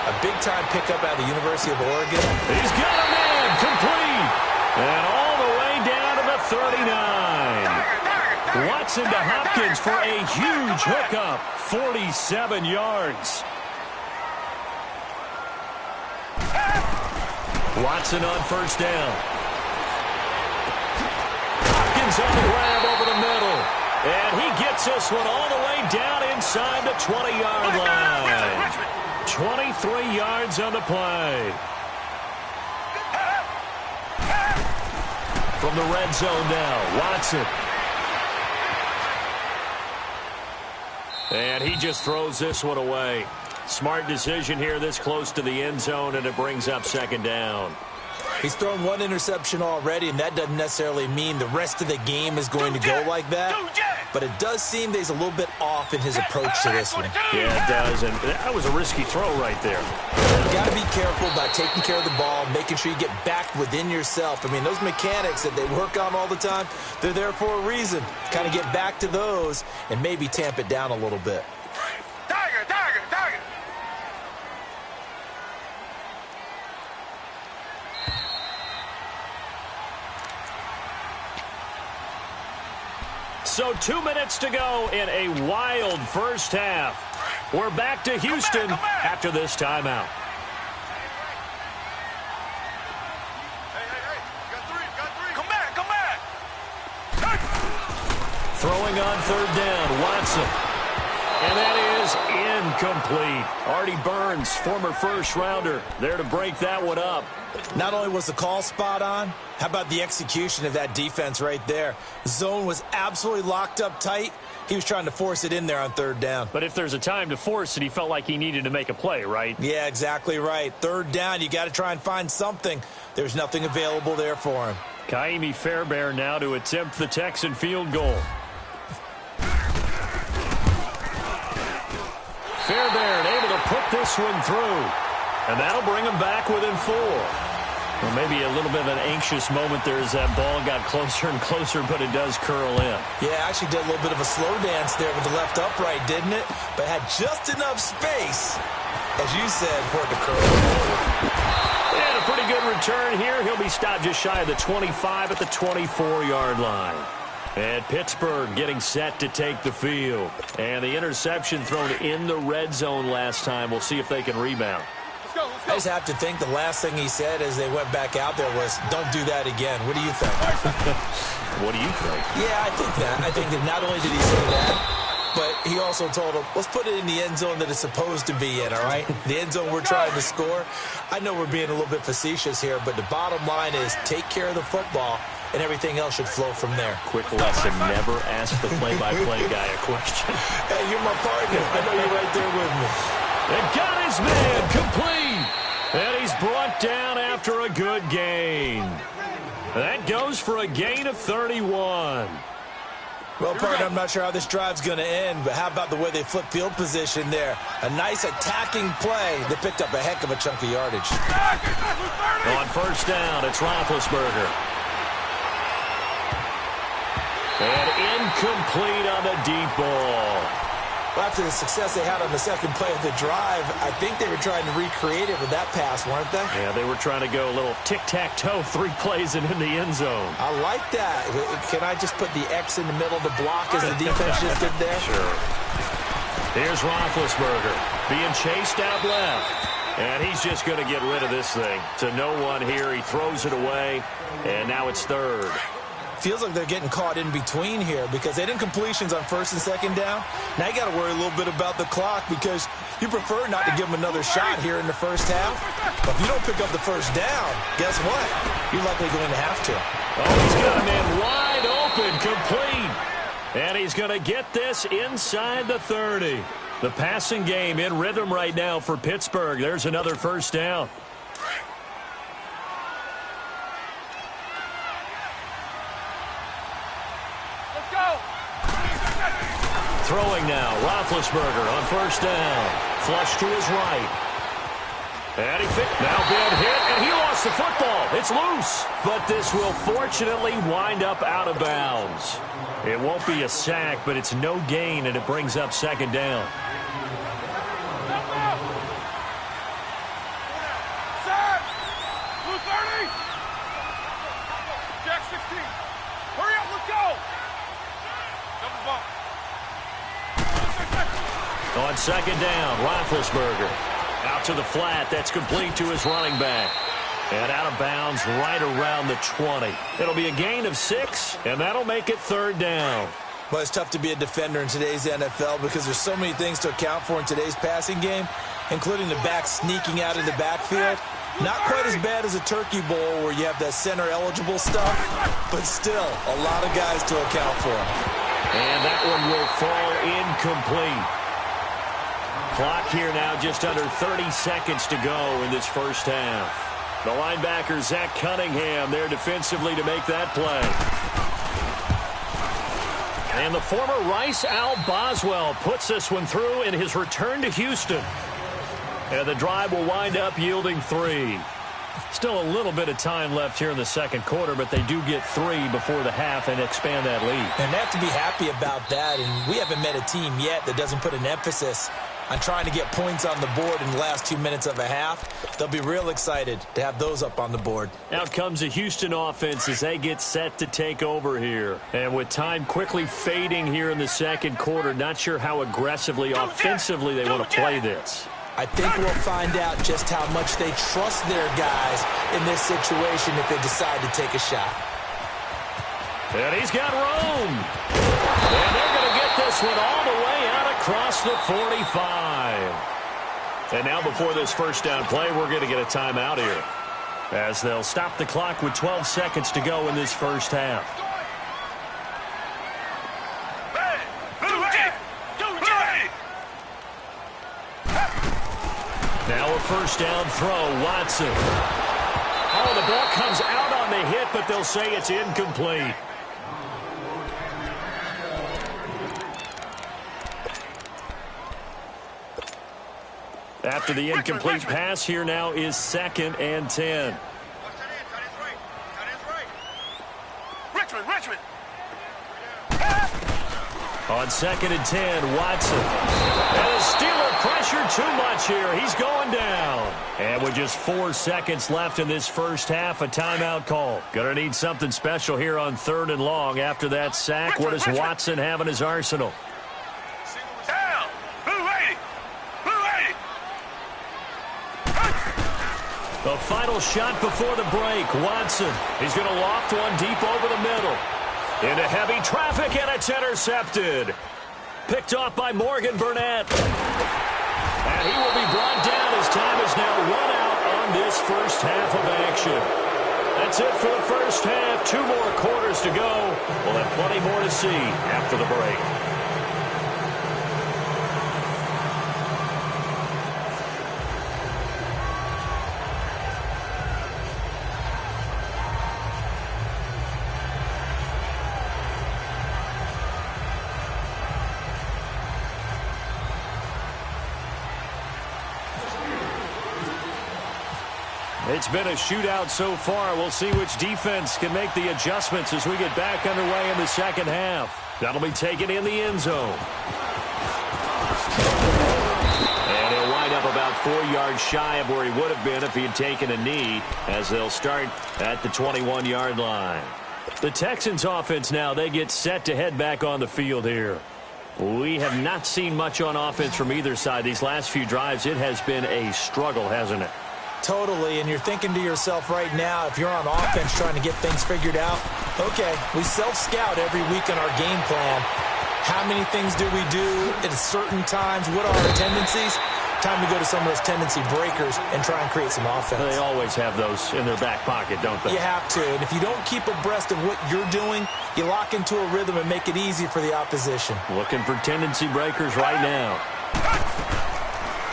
A big-time pickup out of the University of Oregon. He's got a man, complete, and all the way down to the 39. Watson to Hopkins for a huge hookup, 47 yards. Watson on first down. Hopkins on the grab over the middle. And he gets this one all the way down inside the 20-yard line. 23 yards on the play. From the red zone now, Watson. And he just throws this one away. Smart decision here this close to the end zone, and it brings up second down. He's thrown 1 interception already, and that doesn't necessarily mean the rest of the game is going to go like that. But it does seem that he's a little bit off in his approach to this one. Yeah, it does, and that was a risky throw right there. You got to be careful about taking care of the ball, making sure you get back within yourself. I mean, those mechanics that they work on all the time, they're there for a reason. Kind of get back to those and maybe tamp it down a little bit. Tiger, tiger, tiger. So 2 minutes to go in a wild first half. We're back to Houston after this timeout. Hey, got three. Come back. Throwing on third down, Watson. And that is incomplete. Artie Burns, former first-rounder, there to break that one up. Not only was the call spot on, how about the execution of that defense right there? Zone was absolutely locked up tight. He was trying to force it in there on third down. But if there's a time to force it, he felt like he needed to make a play, right? Yeah, exactly right. Third down, you got to try and find something. There's nothing available there for him. Kaimi Fairbairn now to attempt the Texan field goal. Fairbairn able to put this one through. And that'll bring him back within 4. Well, maybe a little bit of an anxious moment there as that ball got closer and closer, but it does curl in. Yeah, actually did a little bit of a slow dance there with the left upright, didn't it? But had just enough space, as you said, for it to curl forward. And a pretty good return here. He'll be stopped just shy of the 25 at the 24-yard line. And Pittsburgh getting set to take the field. And the interception thrown in the red zone last time. We'll see if they can rebound. I just have to think the last thing he said as they went back out there was, don't do that again. What do you think? What do you think? Yeah, I think that. I think that not only did he say that, but he also told him, let's put it in the end zone that it's supposed to be in, all right? The end zone we're trying to score. I know we're being a little bit facetious here, but the bottom line is take care of the football, and everything else should flow from there. Quick lesson, never ask the play-by-play guy a question. Hey, you're my partner. I know you're right there with me. And got his man complete. And he's brought down after a good gain. That goes for a gain of 31. Well, partner, I'm not sure how this drive's going to end, but how about the way they flip field position there? A nice attacking play. They picked up a heck of a chunk of yardage. On first down, it's Roethlisberger. And incomplete on the deep ball. Well, after the success they had on the second play of the drive, I think they were trying to recreate it with that pass, weren't they? Yeah, they were trying to go a little tic-tac-toe, 3 plays and in the end zone. I like that. Can I just put the X in the middle to block as the defense just did there? Sure. Here's Roethlisberger being chased out left. And he's just going to get rid of this thing. To no one here. He throws it away, and now it's third. Feels like they're getting caught in between here because they didn't completions on first and second down. Now you got to worry a little bit about the clock because you prefer not to give them another shot here in the first half. But if you don't pick up the first down, guess what? You're likely going to have to. Oh, he's got him in wide open, complete. And he's going to get this inside the 30. The passing game in rhythm right now for Pittsburgh. There's another first down. Throwing now, Roethlisberger on first down. Flush to his right. And he fit. Now bad hit, and he lost the football. It's loose. But this will fortunately wind up out of bounds. It won't be a sack, but it's no gain, and it brings up second down. Set! Blue 30! Jack 16. Hurry up, let's go! Double bump. On second down, Roethlisberger out to the flat. That's complete to his running back. And out of bounds right around the 20. It'll be a gain of 6, and that'll make it third down. Well, it's tough to be a defender in today's NFL because there's so many things to account for in today's passing game, including the back sneaking out of the backfield. Not quite as bad as a turkey bowl where you have that center-eligible stuff, but still a lot of guys to account for. And that one will fall incomplete. Clock here now just under 30 seconds to go in this first half. The linebacker, Zach Cunningham, there defensively to make that play. And the former Rice Al Boswell puts this one through in his return to Houston. And the drive will wind up yielding 3. Still a little bit of time left here in the second quarter, but they do get 3 before the half and expand that lead. And they have to be happy about that, and we haven't met a team yet that doesn't put an emphasis on trying to get points on the board in the last 2 minutes of a half. They'll be real excited to have those up on the board. Out comes the Houston offense as they get set to take over here. And with time quickly fading here in the second quarter, not sure how aggressively, offensively they want to play this. I think we'll find out just how much they trust their guys in this situation if they decide to take a shot. And he's got room. And they're going to get this one all the way out across the 45. And now before this first down play, we're going to get a timeout here as they'll stop the clock with 12 seconds to go in this first half. Now a first down throw, Watson. Oh, the ball comes out on the hit, but they'll say it's incomplete. After the incomplete pass, here now is 2nd and 10. On 2nd and 10, Watson. And the Steeler pressure too much here. He's going down. And with just 4 seconds left in this first half, a timeout call. Gonna need something special here on 3rd and long after that sack. What does Watson have in his arsenal? Down. Blue 80. Blue 80. The final shot before the break. Watson. He's going to loft one deep over the middle. Into heavy traffic, and it's intercepted. Picked off by Morgan Burnett. And he will be brought down as time is now run out on this first half of action. That's it for the first half. 2 more quarters to go. We'll have plenty more to see after the break. It's been a shootout so far. We'll see which defense can make the adjustments as we get back underway in the second half. That'll be taken in the end zone. And he'll wind up about 4 yards shy of where he would have been if he had taken a knee, as they'll start at the 21-yard line. The Texans offense now, they get set to head back on the field here. We have not seen much on offense from either side. These last few drives, it has been a struggle, hasn't it? Totally, and you're thinking to yourself right now, if you're on offense trying to get things figured out, okay, we self-scout every week on our game plan. How many things do we do at certain times? What are our tendencies? Time to go to some of those tendency breakers and try and create some offense. They always have those in their back pocket, don't they? You have to, and if you don't keep abreast of what you're doing, you lock into a rhythm and make it easy for the opposition. Looking for tendency breakers right now.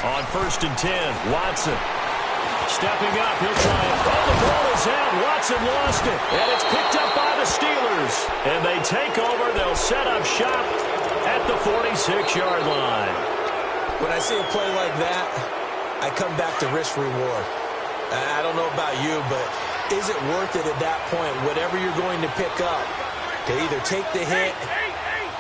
On 1st and 10, Watson. Stepping up, he'll try it. Oh, the ball is out. Watson lost it. And it's picked up by the Steelers. And they take over. They'll set up shop at the 46-yard line. When I see a play like that, I come back to risk reward. I don't know about you, but is it worth it at that point, whatever you're going to pick up, to either take the hit,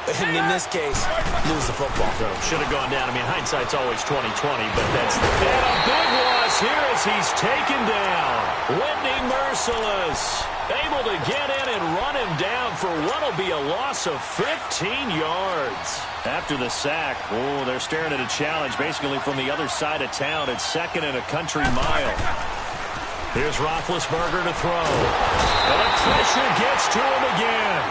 and in this case, lose the football? So should have gone down. I mean, hindsight's always 20/20, but that's the thing. And a big loss here as he's taken down. Whitney Merciless able to get in and run him down for what will be a loss of 15 yards. After the sack, oh, they're staring at a challenge basically from the other side of town. It's 2nd and a country mile. Here's Roethlisberger to throw. And the pressure gets to him again.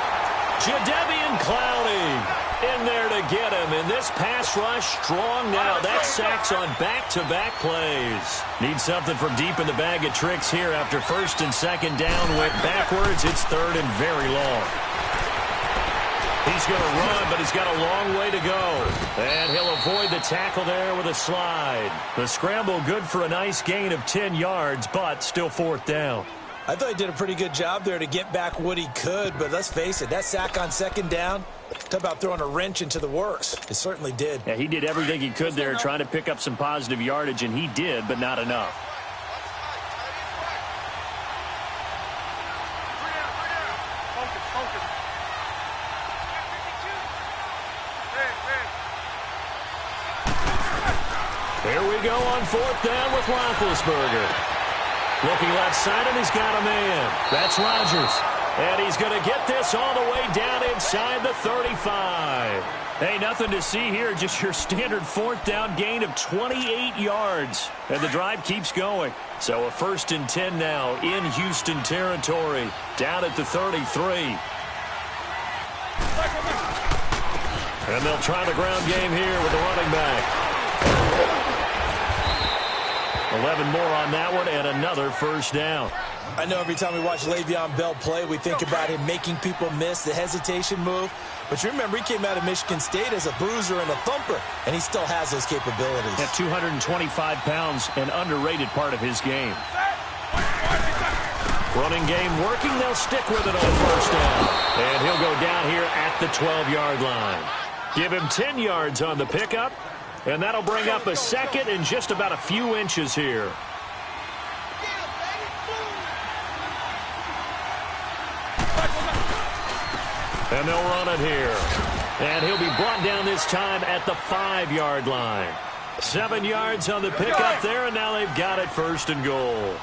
Jadeveon Clowney in there to get him. And this pass rush strong now. That sack's on back-to-back plays. Need something from deep in the bag of tricks here after 1st and 2nd down. Went backwards. It's 3rd and very long. He's going to run, but he's got a long way to go. And he'll avoid the tackle there with a slide. The scramble good for a nice gain of 10 yards, but still 4th down. I thought he did a pretty good job there to get back what he could, but let's face it, that sack on 2nd down, talk about throwing a wrench into the works. It certainly did. Yeah, he did everything he could there trying to pick up some positive yardage, and he did, but not enough. Here we go on 4th down with Roethlisberger. Looking left side, and he's got a man. That's Rodgers. And he's going to get this all the way down inside the 35. Hey, nothing to see here, just your standard 4th down gain of 28 yards. And the drive keeps going. So a 1st and 10 now in Houston territory, down at the 33. And they'll try the ground game here with the running back. 11 more on that one, and another 1st down. I know every time we watch Le'Veon Bell play, we think about him making people miss the hesitation move. But you remember, he came out of Michigan State as a bruiser and a thumper, and he still has those capabilities. At 225 pounds, an underrated part of his game. Running game working. They'll stick with it on 1st down. And he'll go down here at the 12-yard line. Give him 10 yards on the pickup. And that'll bring up a 2nd and just about a few inches here. And they'll run it here. And he'll be brought down this time at the 5-yard line. 7 yards on the pickup there, and now they've got it 1st and goal.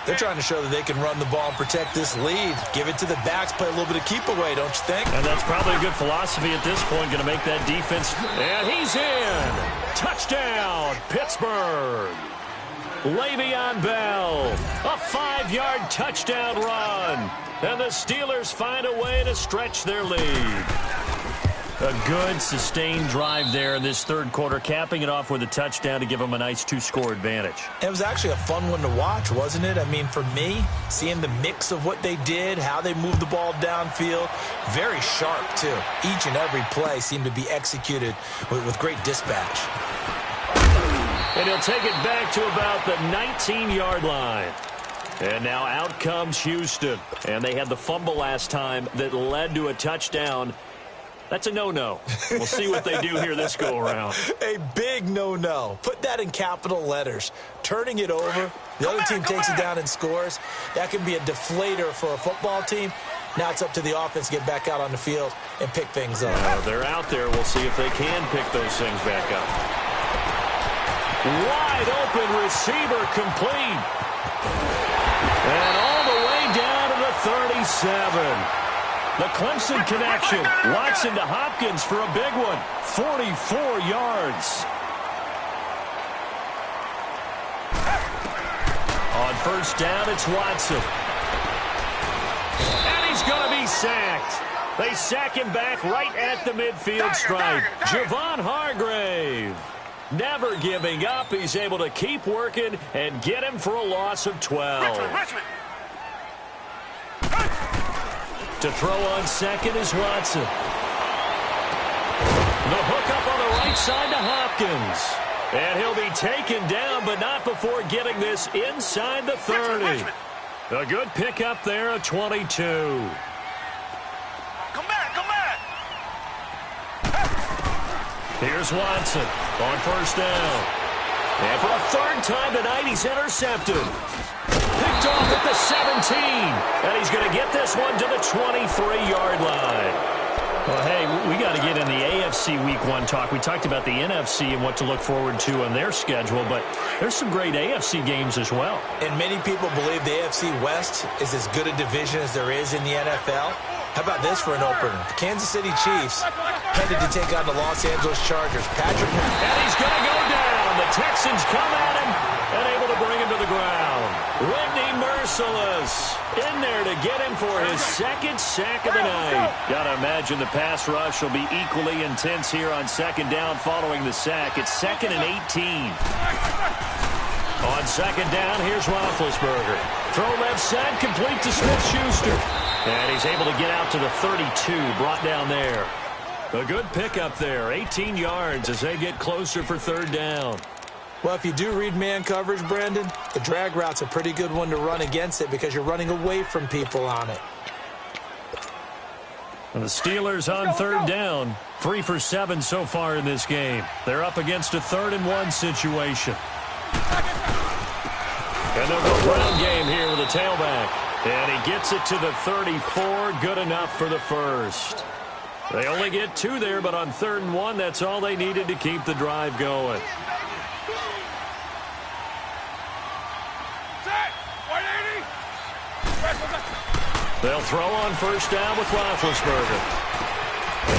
They're trying to show that they can run the ball and protect this lead. Give it to the backs, play a little bit of keep away, don't you think? And that's probably a good philosophy at this point, going to make that defense. And he's in. Touchdown, Pittsburgh. Le'Veon Bell, a 5-yard touchdown run. And the Steelers find a way to stretch their lead. A good, sustained drive there in this 3rd quarter, capping it off with a touchdown to give them a nice 2-score advantage. It was actually a fun one to watch, wasn't it? I mean, for me, seeing the mix of what they did, how they moved the ball downfield, very sharp, too. Each and every play seemed to be executed with great dispatch. And he'll take it back to about the 19-yard line. And now out comes Houston. And they had the fumble last time that led to a touchdown. That's a no-no. We'll see what they do here this go-around. A big no-no. Put that in capital letters. Turning it over, the other team takes it down and scores. That can be a deflator for a football team. Now it's up to the offense to get back out on the field and pick things up. They're out there. We'll see if they can pick those things back up. Wide open receiver complete. And all the way down to the 37. The Clemson connection. Watson to Hopkins for a big one. 44 yards. On 1st down, it's Watson. And he's going to be sacked. They sack him back right at the midfield stripe. Javon Hargrave. Never giving up. He's able to keep working and get him for a loss of 12. Richmond. To throw on 2nd is Watson. The hook up on the right side to Hopkins. And he'll be taken down, but not before getting this inside the 30. A good pickup there, a 22. Come back. Here's Watson on 1st down. And for a 3rd time tonight, he's intercepted. Picked off at the 17. And he's going to get this one to the 23-yard line. Well, hey, we got to get in the AFC Week 1 talk. We talked about the NFC and what to look forward to on their schedule, but there's some great AFC games as well. And many people believe the AFC West is as good a division as there is in the NFL. How about this for an opener? The Kansas City Chiefs headed to take on the Los Angeles Chargers. Patrick. And he's going to go down. The Texans come at him and able to bring him to the ground. Whitney Merciless in there to get him for his 2nd sack of the night. Got to imagine the pass rush will be equally intense here on 2nd down following the sack. It's 2nd and 18. On 2nd down, here's Roethlisberger. Throw left side, complete to Smith-Schuster. And he's able to get out to the 32, brought down there. A good pickup there, 18 yards as they get closer for 3rd down. Well, if you do read man coverage, Brandon, the drag route's a pretty good one to run against it because you're running away from people on it. And the Steelers on 3rd down, 3 for 7 so far in this game. They're up against a 3rd and 1 situation. And they'll go ground game here with a tailback. And he gets it to the 34, good enough for the 1st. They only get 2 there, but on 3rd and 1, that's all they needed to keep the drive going. They'll throw on 1st down with Roethlisberger.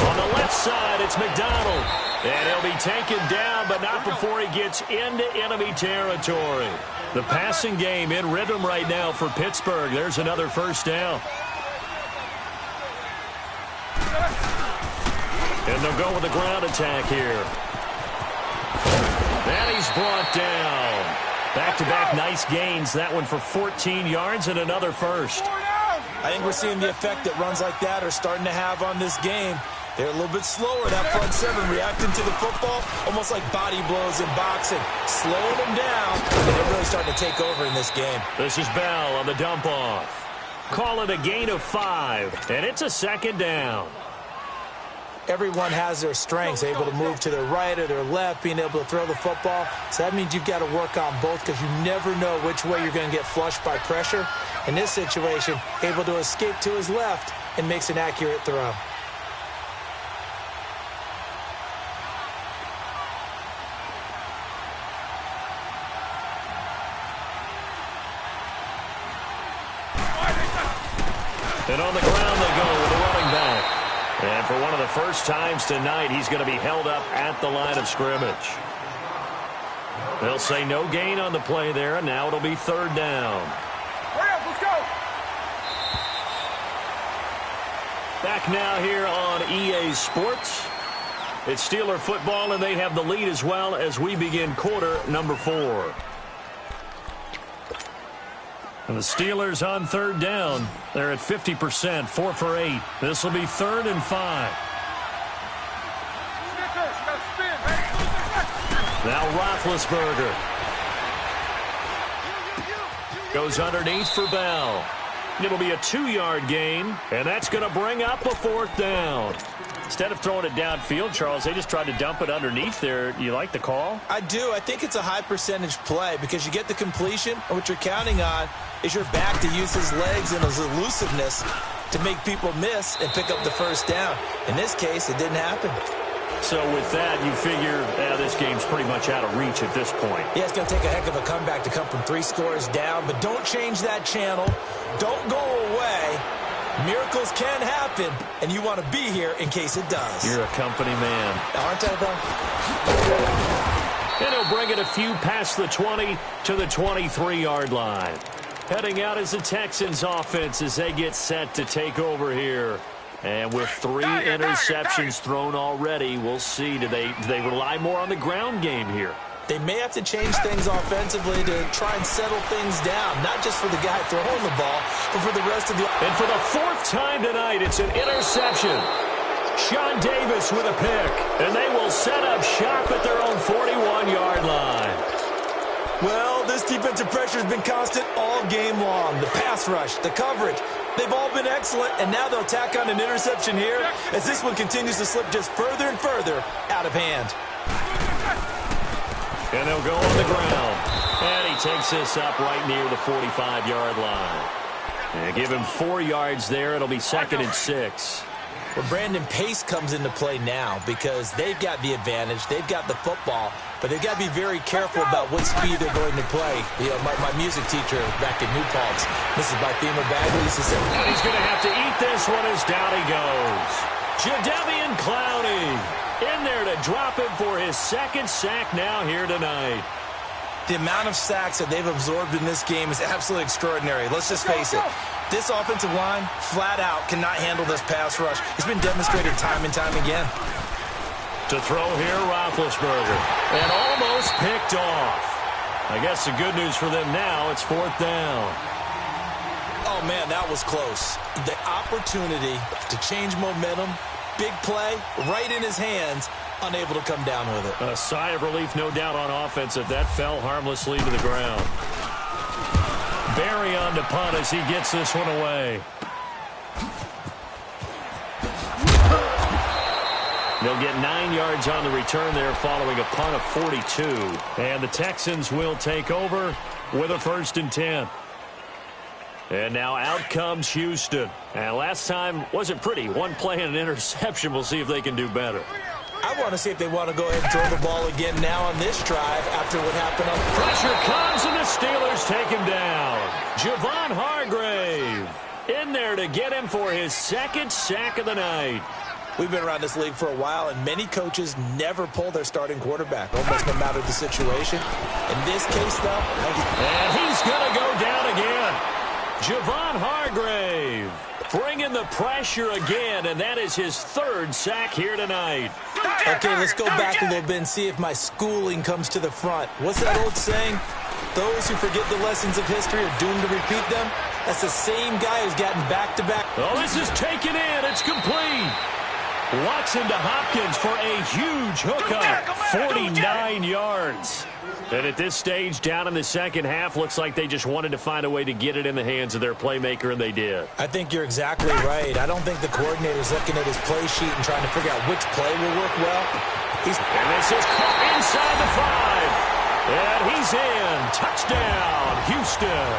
On the left side, it's McDonald. And he'll be taken down, but not before he gets into enemy territory. The passing game in rhythm right now for Pittsburgh. There's another 1st down. And they'll go with a ground attack here. And he's brought down. Back-to-back nice gains. That one for 14 yards and another 1st. I think we're seeing the effect that runs like that are starting to have on this game. They're a little bit slower, that front 7, reacting to the football, almost like body blows in boxing. Slowing them down, and they're really starting to take over in this game. This is Bell on the dump-off. Call it a gain of 5, and it's a 2nd down. Everyone has their strengths, able to move to their right or their left, being able to throw the football. So that means you've got to work on both because you never know which way you're going to get flushed by pressure. In this situation, able to escape to his left and makes an accurate throw. And on the ground they go with a running back. And for one of the first times tonight, he's going to be held up at the line of scrimmage. They'll say no gain on the play there, and now it'll be third down. Hurry up, let's go. Back now here on EA Sports. It's Steeler football, and they have the lead as well as we begin quarter number 4. And the Steelers on third down. They're at 50%, 4 for 8. This will be 3rd and 5. Now Roethlisberger goes underneath for Bell. It'll be a 2-yard gain, and that's going to bring up a 4th down. Instead of throwing it downfield, Charles, they just tried to dump it underneath there. You like the call? I do. I think it's a high percentage play because you get the completion, and what you're counting on is your back to use his legs and his elusiveness to make people miss and pick up the first down. In this case, it didn't happen. So with that, you figure this game's pretty much out of reach at this point. Yeah, it's going to take a heck of a comeback to come from 3 scores down, but don't change that channel. Don't go away. Miracles can happen, and you want to be here in case it does. You're a company man. Aren't I, though? And he'll bring it a few past the 20 to the 23-yard line. Heading out is the Texans offense as they get set to take over here. And with 3 interceptions thrown already, we'll see. Do they rely more on the ground game here? They may have to change things offensively to try and settle things down, not just for the guy throwing the ball, but for the rest of the... And for the 4th time tonight, it's an interception. Sean Davis with a pick, and they will set up shop at their own 41-yard line. Well, this defensive pressure has been constant all game long. The pass rush, the coverage, they've all been excellent, and now they'll tack on an interception here as this one continues to slip just further and further out of hand. And they'll go on the ground. And he takes this up right near the 45-yard line. And give him 4 yards there. It'll be 2nd and 6. Well, Brandon, pace comes into play now because they've got the advantage. They've got the football, but they've got to be very careful about what speed they're going to play. You know, my music teacher back in New Paltz, Mrs. Bythema Bagley, used to say, and he's going to have to eat this one as down he goes. Jadeveon Clowney in there to drop him for his 2nd sack now here tonight. The amount of sacks that they've absorbed in this game is absolutely extraordinary. Let's just face it. This offensive line, flat out, cannot handle this pass rush. It's been demonstrated time and time again. To throw here, Roethlisberger. And almost picked off. I guess the good news for them now, it's 4th down. Oh, man, that was close. The opportunity to change momentum, big play, right in his hands, unable to come down with it. A sigh of relief, no doubt, on offense if that fell harmlessly to the ground. Barry on to punt as he gets this one away. They'll get 9 yards on the return there following a punt of 42. And the Texans will take over with a 1st and 10. And now out comes Houston. And last time wasn't pretty. 1 play and an interception. We'll see if they can do better. I want to see if they want to go ahead and throw the ball again now on this drive after what happened on the... Pressure comes and the Steelers take him down. Javon Hargrave in there to get him for his 2nd sack of the night. We've been around this league for a while, and many coaches never pull their starting quarterback, almost no matter the situation. In this case, though... And he's going to go down again. Javon Hargrave bringing the pressure again, and that is his 3rd sack here tonight. Okay, let's go back a little bit and see if my schooling comes to the front. What's that old saying? Those who forget the lessons of history are doomed to repeat them. That's the same guy who's gotten back-to-back. Oh, this is taken in. It's complete. Watson to Hopkins for a huge hookup. 49 yards. And at this stage, down in the second half, looks like they just wanted to find a way to get it in the hands of their playmaker, and they did. I think you're exactly right. I don't think the coordinator's looking at his play sheet and trying to figure out which play will work well. And this is caught inside the 5. And he's in. Touchdown, Houston.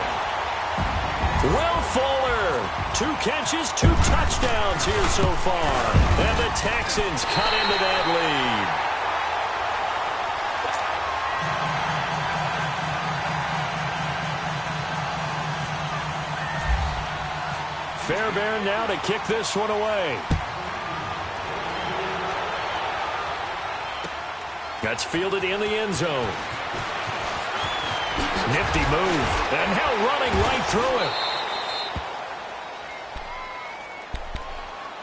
Will Fuller, 2 catches, 2 touchdowns here so far. And the Texans cut into that lead. Fairbairn now to kick this one away. That's fielded in the end zone. Nifty move. And now running right through it.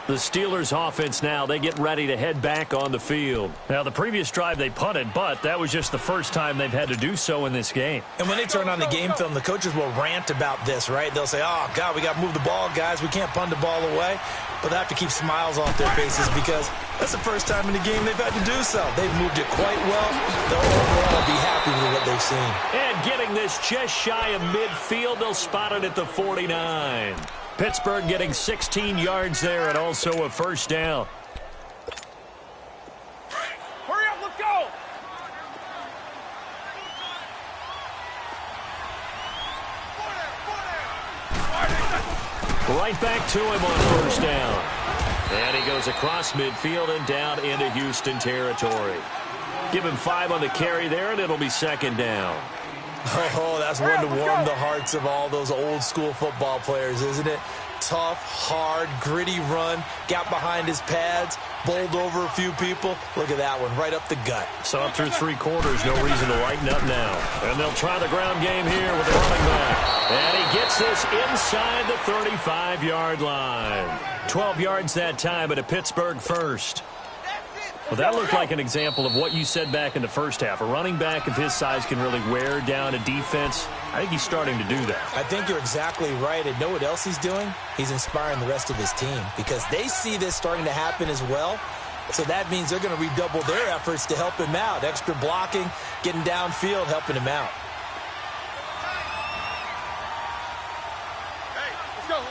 The Steelers offense now, they get ready to head back on the field. Now, the previous drive they punted, but that was just the first time they've had to do so in this game. And when they turn on the game film, the coaches will rant about this, right? They'll say, oh, God, we got to move the ball, guys. We can't punt the ball away. But they have to keep smiles off their faces because that's the first time in the game they've had to do so. They've moved it quite well. They'll overall be happy with what they've seen. And getting this just shy of midfield, they'll spot it at the 49. Pittsburgh getting 16 yards there and also a first down. Hurry up, let's go! Right back to him on first down. And he goes across midfield and down into Houston territory. Give him 5 on the carry there, and it'll be second down. Oh, that's one to warm the hearts of all those old-school football players, isn't it? Tough, hard, gritty run, got behind his pads, bowled over a few people. Look at that one, right up the gut. So up through 3 quarters, no reason to lighten up now. And they'll try the ground game here with the running back. And he gets this inside the 35-yard line. 12 yards that time, but a Pittsburgh first. Well, that looked like an example of what you said back in the first half. A running back of his size can really wear down a defense. I think he's starting to do that. I think you're exactly right. And know what else he's doing? He's inspiring the rest of his team because they see this starting to happen as well. So that means they're going to redouble their efforts to help him out. Extra blocking, getting downfield, helping him out. Hey, let's go.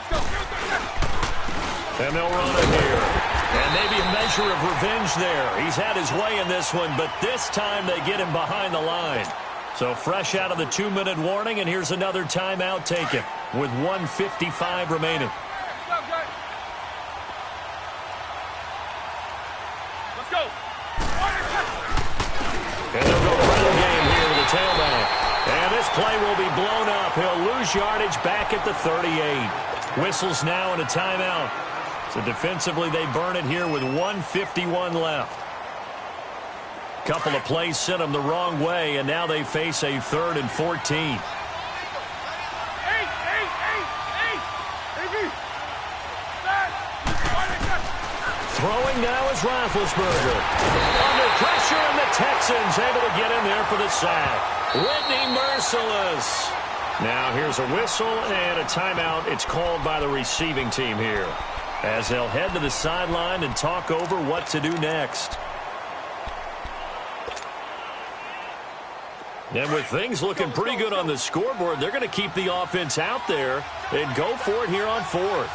And they'll run it here. And maybe a measure of revenge there. He's had his way in this one, but this time they get him behind the line. So fresh out of the 2-minute warning, and here's another timeout taken with 1:55 remaining. Let's go. And they'll go ground game here with the tailback. And this play will be blown up. He'll lose yardage back at the 38. Whistles now and a timeout. So defensively, they burn it here with 1:51 left. Couple of plays sent them the wrong way, and now they face a 3rd and 14. Throwing now is Roethlisberger. Under pressure, and the Texans able to get in there for the sack. Whitney merciless. Now here's a whistle and a timeout. It's called by the receiving team here, as they'll head to the sideline and talk over what to do next. And with things looking pretty good on the scoreboard, they're going to keep the offense out there and go for it here on 4th.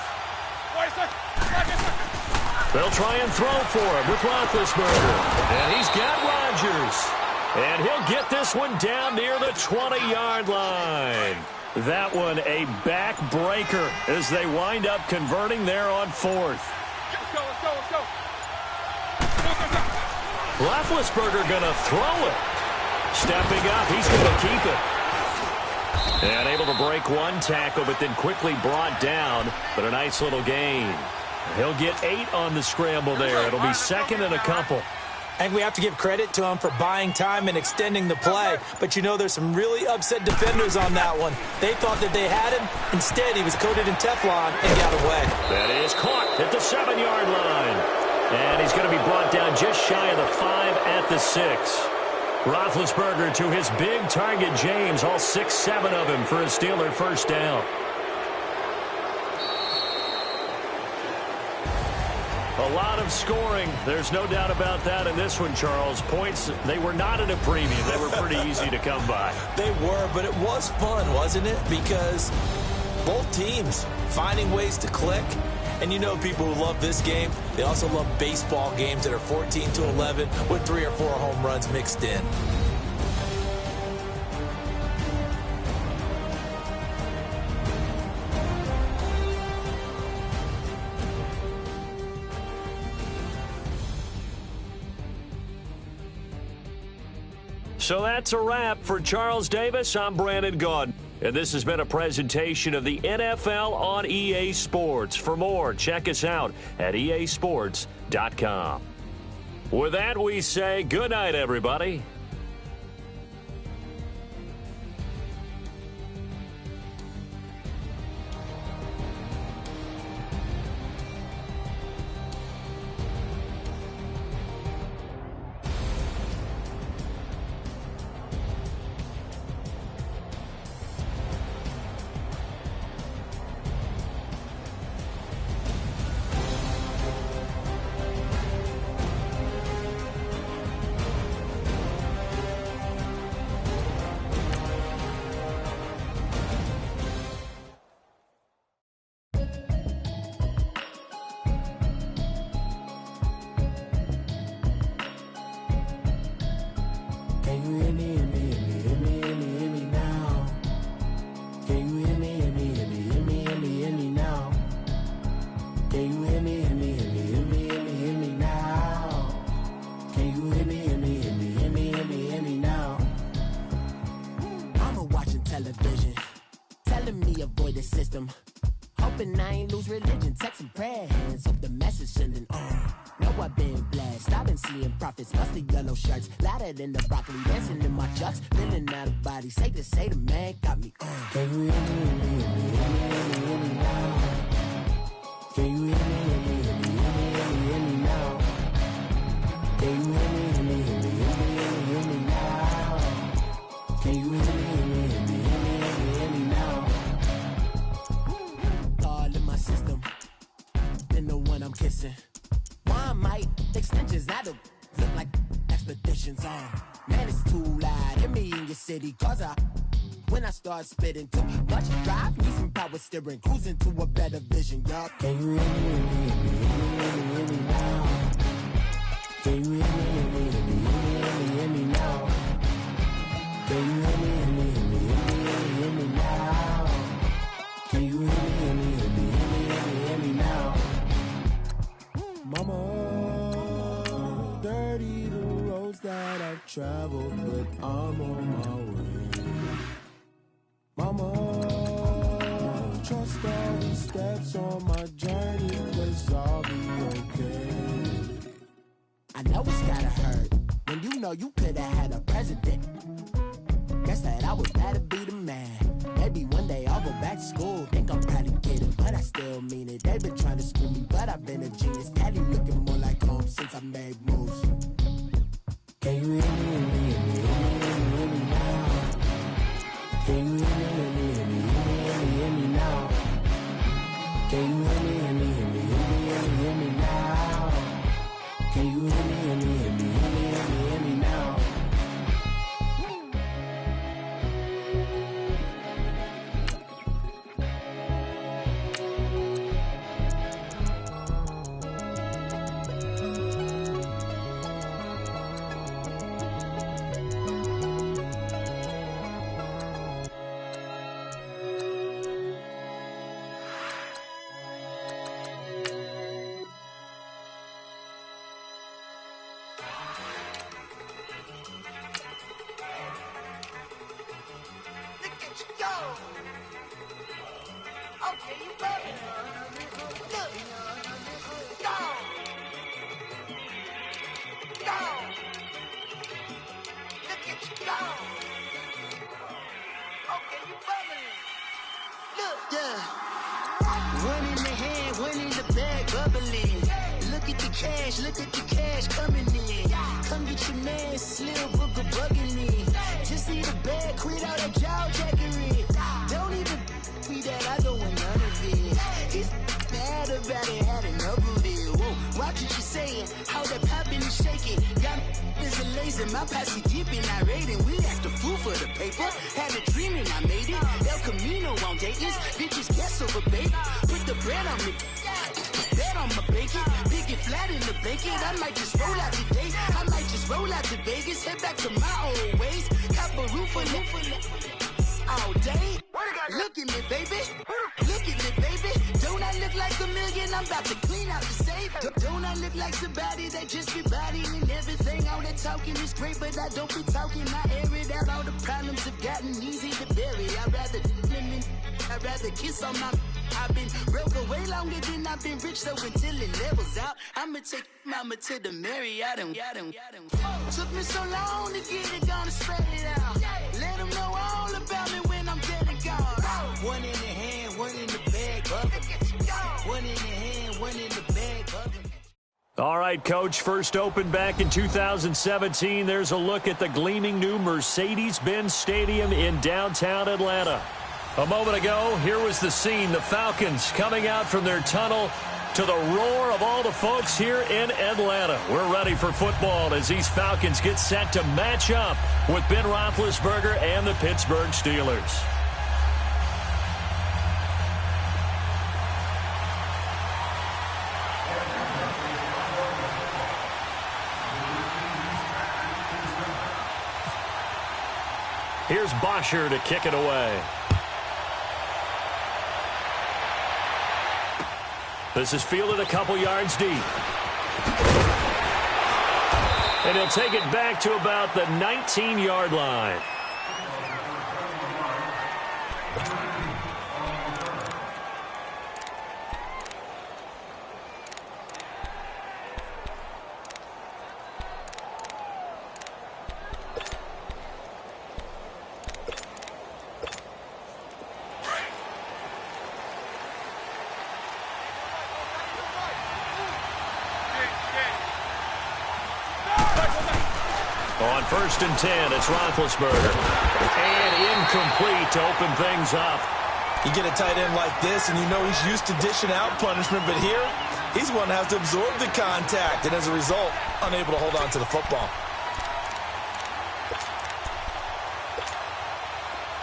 They'll try and throw for him with Roethlisberger. And he's got Rodgers. And he'll get this one down near the 20-yard line. That one a backbreaker as they wind up converting there on 4th. Let's go. Roethlisberger going to throw it. Stepping up, he's going to keep it. And able to break one tackle, but then quickly brought down. But a nice little gain. He'll get 8 on the scramble there. It'll be 2nd and a couple. And we have to give credit to him for buying time and extending the play. But, you know, there's some really upset defenders on that one. They thought that they had him. Instead, he was coated in Teflon and got away. That is caught at the 7-yard line. And he's going to be brought down just shy of the 5 at the 6. Roethlisberger to his big target, James, all 6-7 of him for a Steeler first down. A lot of scoring. There's no doubt about that in this one, Charles. Points, they were not at a premium. They were pretty easy to come by. They were, but it was fun, wasn't it? Because both teams finding ways to click. And you know people who love this game, they also love baseball games that are 14-11 with 3 or 4 home runs mixed in. So that's a wrap for Charles Davis. I'm Brandon Gaudin. And this has been a presentation of the NFL on EA Sports. For more, check us out at easports.com. With that, we say good night, everybody. Hoping I ain't lose religion, texting prayer hands, hope the message sending on. Know I've been blessed, I've been seeing prophets, busted yellow shirts, louder than the broccoli, dancing in my chucks, feeling out of body, say the man got me on. Can you hear me now? Can you hear me now? Can you hear me now? Can you hear me now? All in my system, been the one I'm kissing. Why might extensions that'll look like expeditions on? Man, it's too loud. Hear me in your city, cause when I start spitting too much drive, need some power steering, cruising to a better vision, y'all. Can you hear me now? Can you hear me now? Can you hear me now? Can you hear me now? Mama, dirty the roads that I've traveled, but I'm on my way. Mama, trust all the steps on my journey, 'cause I'll be okay. I know it's gotta hurt when you know you could've had a president. Guess that I would better be the man. Maybe one day I'll go back to school. Think I'm probably kidding, but I still mean it. They've been trying to school me, but I've been a genius. Cali looking more like home since I made moves. Can you hear me now? Can you hear me now? Can you hear me now? Can you hear me now? Look at the cash coming in. Come get your man, Slim Booker bugging in. Just see the bag, quit all that jaw jackery. Don't even be that, I don't want none of it. He's bad about it, had enough of it. Whoa, watch what you saying, how that poppin' and shaking. Got is a laser, my posse deep and I raiding. We act a fool for the paper, had a dream and I made it. El Camino on Dayton's, bitches guess over baby. Put the bread on me. Bet on my bacon, big it flat in the bacon. I might just roll out today. I might just roll out to Vegas, head back to my old ways. Cop a roof all day. Look at me, baby. Look at me, baby. Don't I look like a million? I'm about to clean out the safe. Don't I look like somebody that just be bodying everything? All that talking is great, but I don't be talking. I air it out. All the problems have gotten easy to bury. I'd rather kiss on my. I've been broke away longer than I've been rich, so until it levels out, I'ma take mama to the Marriott and took me so long to get it, gonna spread it out. Let them know all about me when I'm dead and gone. One in the hand, one in the bag, one in the hand, one in the bag. All right, Coach, first opened back in 2017. There's a look at the gleaming new Mercedes-Benz Stadium in downtown Atlanta. A moment ago, here was the scene. The Falcons coming out from their tunnel to the roar of all the folks here in Atlanta. We're ready for football as these Falcons get set to match up with Ben Roethlisberger and the Pittsburgh Steelers. Here's Bosher to kick it away. This is fielded a couple yards deep. And he'll take it back to about the 19-yard line. On 1st and 10, it's Roethlisberger. And incomplete to open things up. You get a tight end like this, and you know he's used to dishing out punishment, but here, he's one that has to absorb the contact, and as a result, unable to hold on to the football.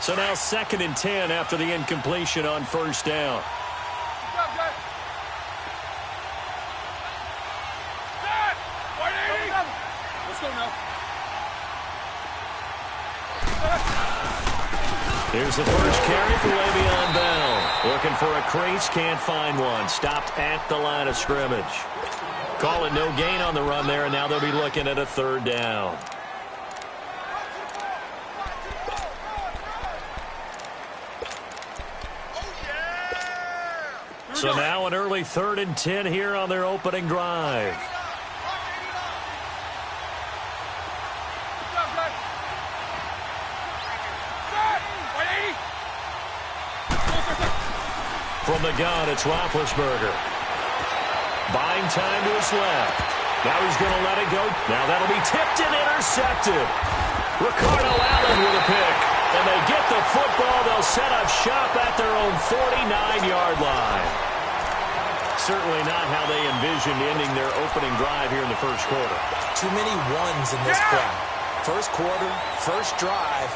So now 2nd and 10 after the incompletion on 1st down. Here's the first carry for Le'Veon Bell. Looking for a crease, can't find one. Stopped at the line of scrimmage. Call it no gain on the run there, and now they'll be looking at a 3rd down. So now an early 3rd and 10 here on their opening drive. From the gun, it's Roethlisberger. Buying time to his left. Now he's going to let it go. Now that'll be tipped and intercepted. Ricardo Allen with a pick. And they get the football. They'll set up shop at their own 49-yard line. Certainly not how they envisioned ending their opening drive here in the first quarter. Too many ones in this play. First quarter, first drive,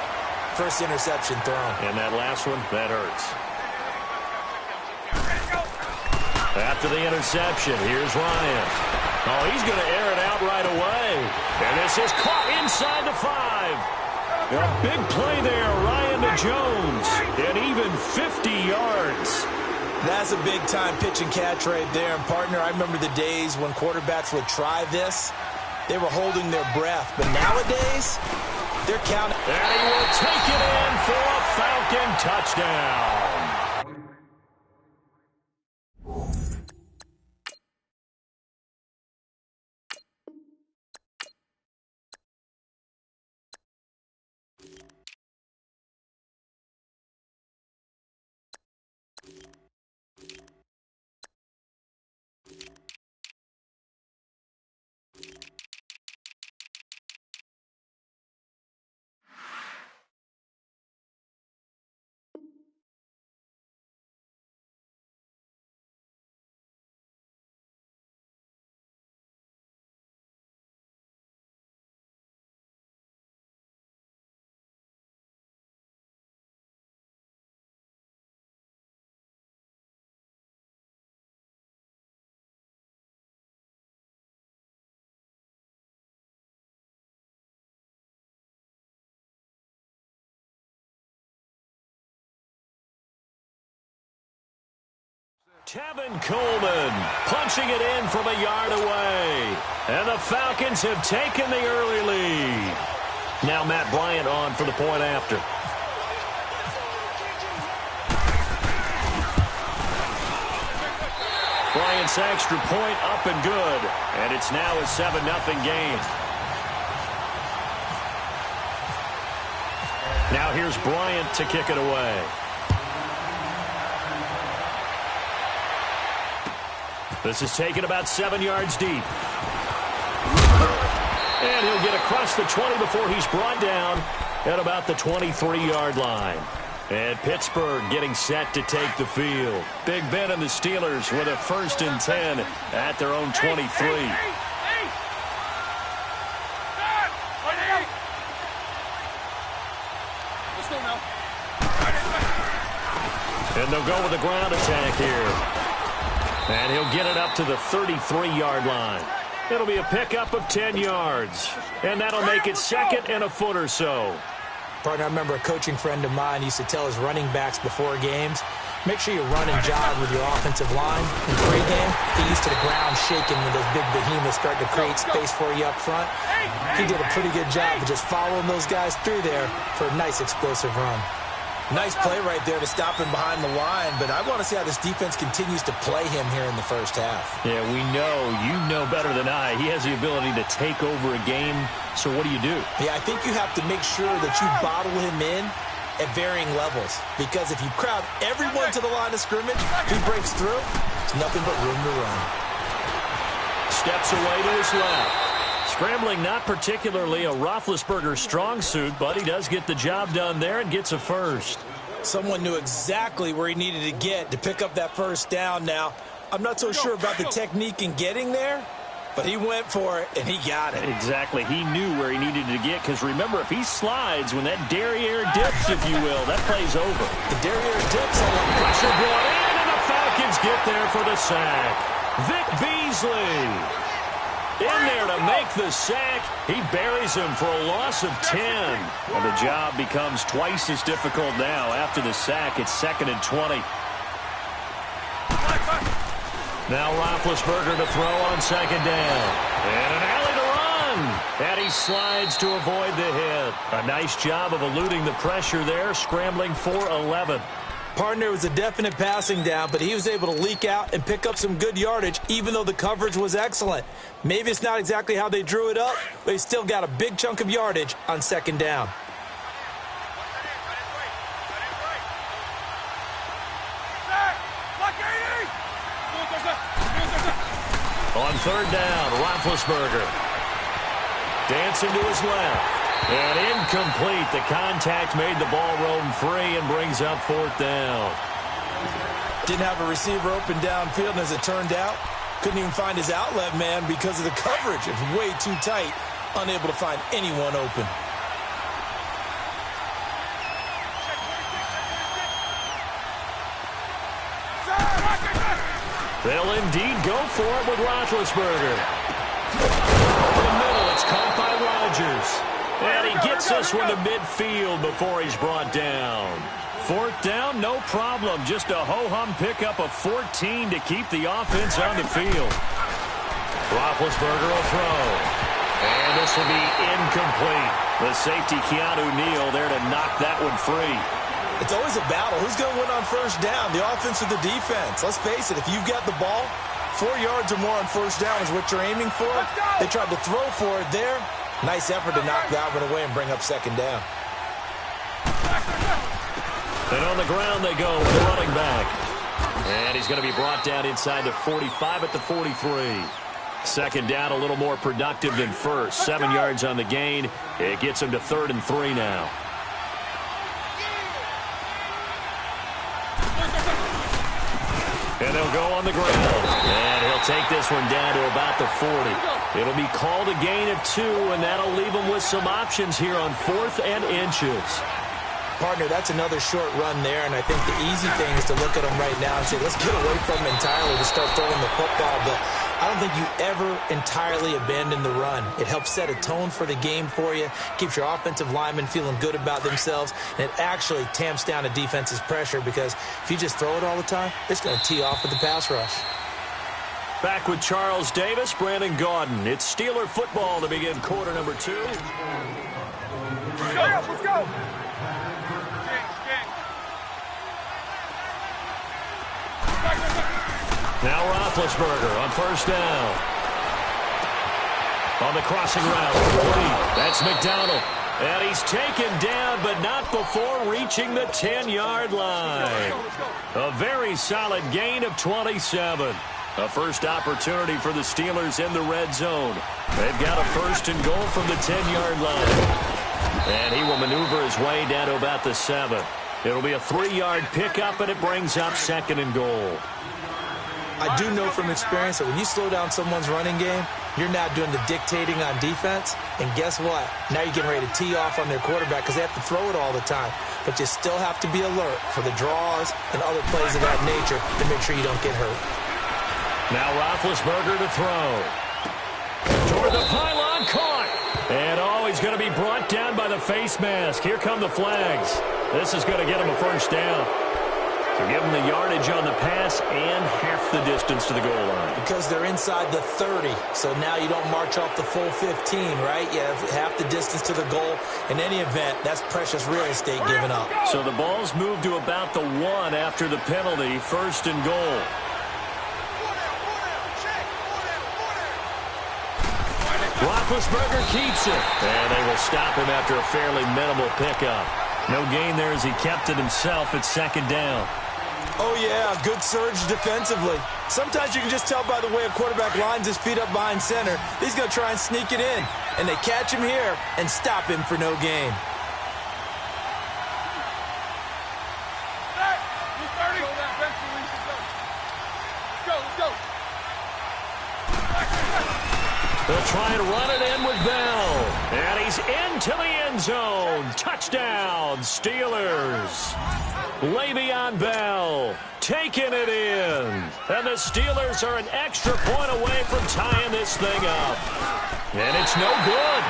first interception thrown. And that last one, that hurts. After the interception, here's Ryan. Oh, he's going to air it out right away. And this is caught inside the 5. A big play there, Ryan to Jones. And even 50 yards. That's a big-time pitch and catch right there. And, partner, I remember the days when quarterbacks would try this. They were holding their breath. But nowadays, they're counting. And he will take it in for a Falcon touchdown. Tevin Coleman punching it in from a yard away. And the Falcons have taken the early lead. Now Matt Bryant on for the point after. Bryant's extra point up and good. And it's now a 7-0 game. Now here's Bryant to kick it away. This is taken about 7 yards deep. And he'll get across the 20 before he's brought down at about the 23-yard line. And Pittsburgh getting set to take the field. Big Ben and the Steelers with a 1st and 10 at their own 23. And they'll go with a ground attack here. And he'll get it up to the 33-yard line. It'll be a pickup of 10 yards. And that'll make it 2nd and a foot or so. Partner, I remember a coaching friend of mine used to tell his running backs before games, make sure you run and jog with your offensive line. In pregame, get used to the ground shaking when those big behemoths start to create space for you up front. He did a pretty good job of just following those guys through there for a nice explosive run. Nice play right there to stop him behind the line, but I want to see how this defense continues to play him here in the first half. Yeah, we know. You know better than I. He has the ability to take over a game, so what do you do? Yeah, I think you have to make sure that you bottle him in at varying levels, because if you crowd everyone to the line of scrimmage, if he breaks through, it's nothing but room to run. Steps away to his left. Scrambling, not particularly a Roethlisberger strong suit, but he does get the job done there and gets a first. Someone knew exactly where he needed to get to pick up that first down now. I'm not so sure about the technique in getting there, but he went for it, and he got it. Exactly. He knew where he needed to get, because remember, if he slides, when that derriere dips, if you will, that play's over. The derriere dips, pressure brought in, and the Falcons get there for the sack. Vic Beasley in there to make the sack. He buries him for a loss of 10. And the job becomes twice as difficult now. After the sack, it's 2nd and 20. Now Roethlisberger to throw on 2nd down. And an alley to run. And he slides to avoid the hit. A nice job of eluding the pressure there, scrambling for 11. Partner, was a definite passing down, but he was able to leak out and pick up some good yardage, even though the coverage was excellent. Maybe it's not exactly how they drew it up, but he still got a big chunk of yardage on 2nd down. On 3rd down, Roethlisberger dancing to his left. And incomplete. The contact made the ball roam free and brings up 4th down. Didn't have a receiver open downfield, and as it turned out, couldn't even find his outlet man because of the coverage. It's way too tight, unable to find anyone open. They'll indeed go for it with Roethlisberger. In the middle, it's caught by Rodgers. And he gets this one to midfield before he's brought down. 4th down, no problem. Just a ho-hum pickup of 14 to keep the offense on the field. Roethlisberger will throw. And this will be incomplete. The safety, Keanu Neal, there to knock that one free. It's always a battle. Who's going to win on 1st down, the offense or the defense? Let's face it, if you've got the ball, 4 yards or more on 1st down is what you're aiming for. They tried to throw for it there. Nice effort to knock that one away and bring up 2nd down. And on the ground they go with the running back. And he's going to be brought down inside the 45 at the 43. 2nd down, a little more productive than 1st. 7 yards on the gain. It gets him to 3rd and 3 now. And they'll go on the ground. And he'll take this one down to about the 40. It'll be called a gain of 2, and that'll leave him with some options here on 4th and inches. Partner, that's another short run there, and I think the easy thing is to look at him right now and say, let's get away from him entirely to start throwing the football. But I don't think you ever entirely abandon the run. It helps set a tone for the game for you, keeps your offensive linemen feeling good about themselves, and it actually tamps down a defense's pressure because if you just throw it all the time, it's going to tee off with the pass rush. Back with Charles Davis, Brandon Gaudin. It's Steeler football to begin quarter number 2. Let's go. Now Roethlisberger on first down. On the crossing route, complete. That's McDonald. And he's taken down, but not before reaching the 10-yard line. A very solid gain of 27. A first opportunity for the Steelers in the red zone. They've got a first and goal from the 10-yard line. And he will maneuver his way down to about the 7. It'll be a 3-yard pickup, and it brings up second and goal. I do know from experience that when you slow down someone's running game, you're now doing the dictating on defense. And guess what? Now you're getting ready to tee off on their quarterback because they have to throw it all the time. But you still have to be alert for the draws and other plays of that nature to make sure you don't get hurt. Now Roethlisberger to throw. Toward the pylon, caught. And he's going to be brought down by the face mask. Here come the flags. This is going to get him a first down. So give them the yardage on the pass and half the distance to the goal line. Because they're inside the 30, so now you don't march off the full 15, right? You have half the distance to the goal. In any event, that's precious real estate given up. So the ball's moved to about the 1 after the penalty, first and goal. Roethlisberger keeps it. And they will stop him after a fairly minimal pickup. No gain there as he kept it himself at second down. Oh, yeah, good surge defensively. Sometimes you can just tell by the way a quarterback lines his feet up behind center. He's going to try and sneak it in. And they catch him here and stop him for no gain. They'll try and run it in with Bell. And he's into the end zone. Touchdown, Steelers. Le'Veon Bell taking it in. And the Steelers are an extra point away from tying this thing up. And it's no good.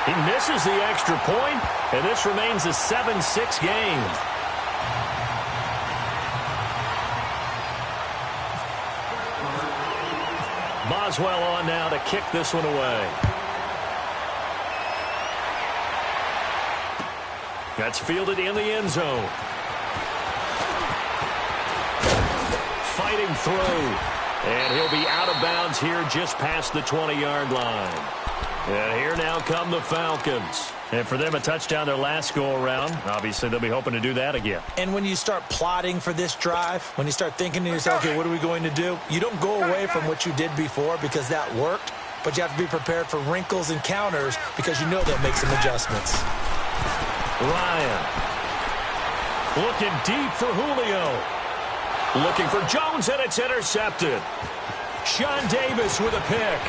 He misses the extra point, and this remains a 7-6 game. Boswell on now to kick this one away. That's fielded in the end zone. Fighting through. And he'll be out of bounds here just past the 20-yard line. And here now come the Falcons. And for them, a touchdown their last go-around. Obviously, they'll be hoping to do that again. And when you start plotting for this drive, when you start thinking to yourself, okay, what are we going to do? You don't go away from what you did before because that worked, but you have to be prepared for wrinkles and counters because you know they'll make some adjustments. Ryan looking deep for Julio. Looking for Jones, and it's intercepted. Sean Davis with a pick.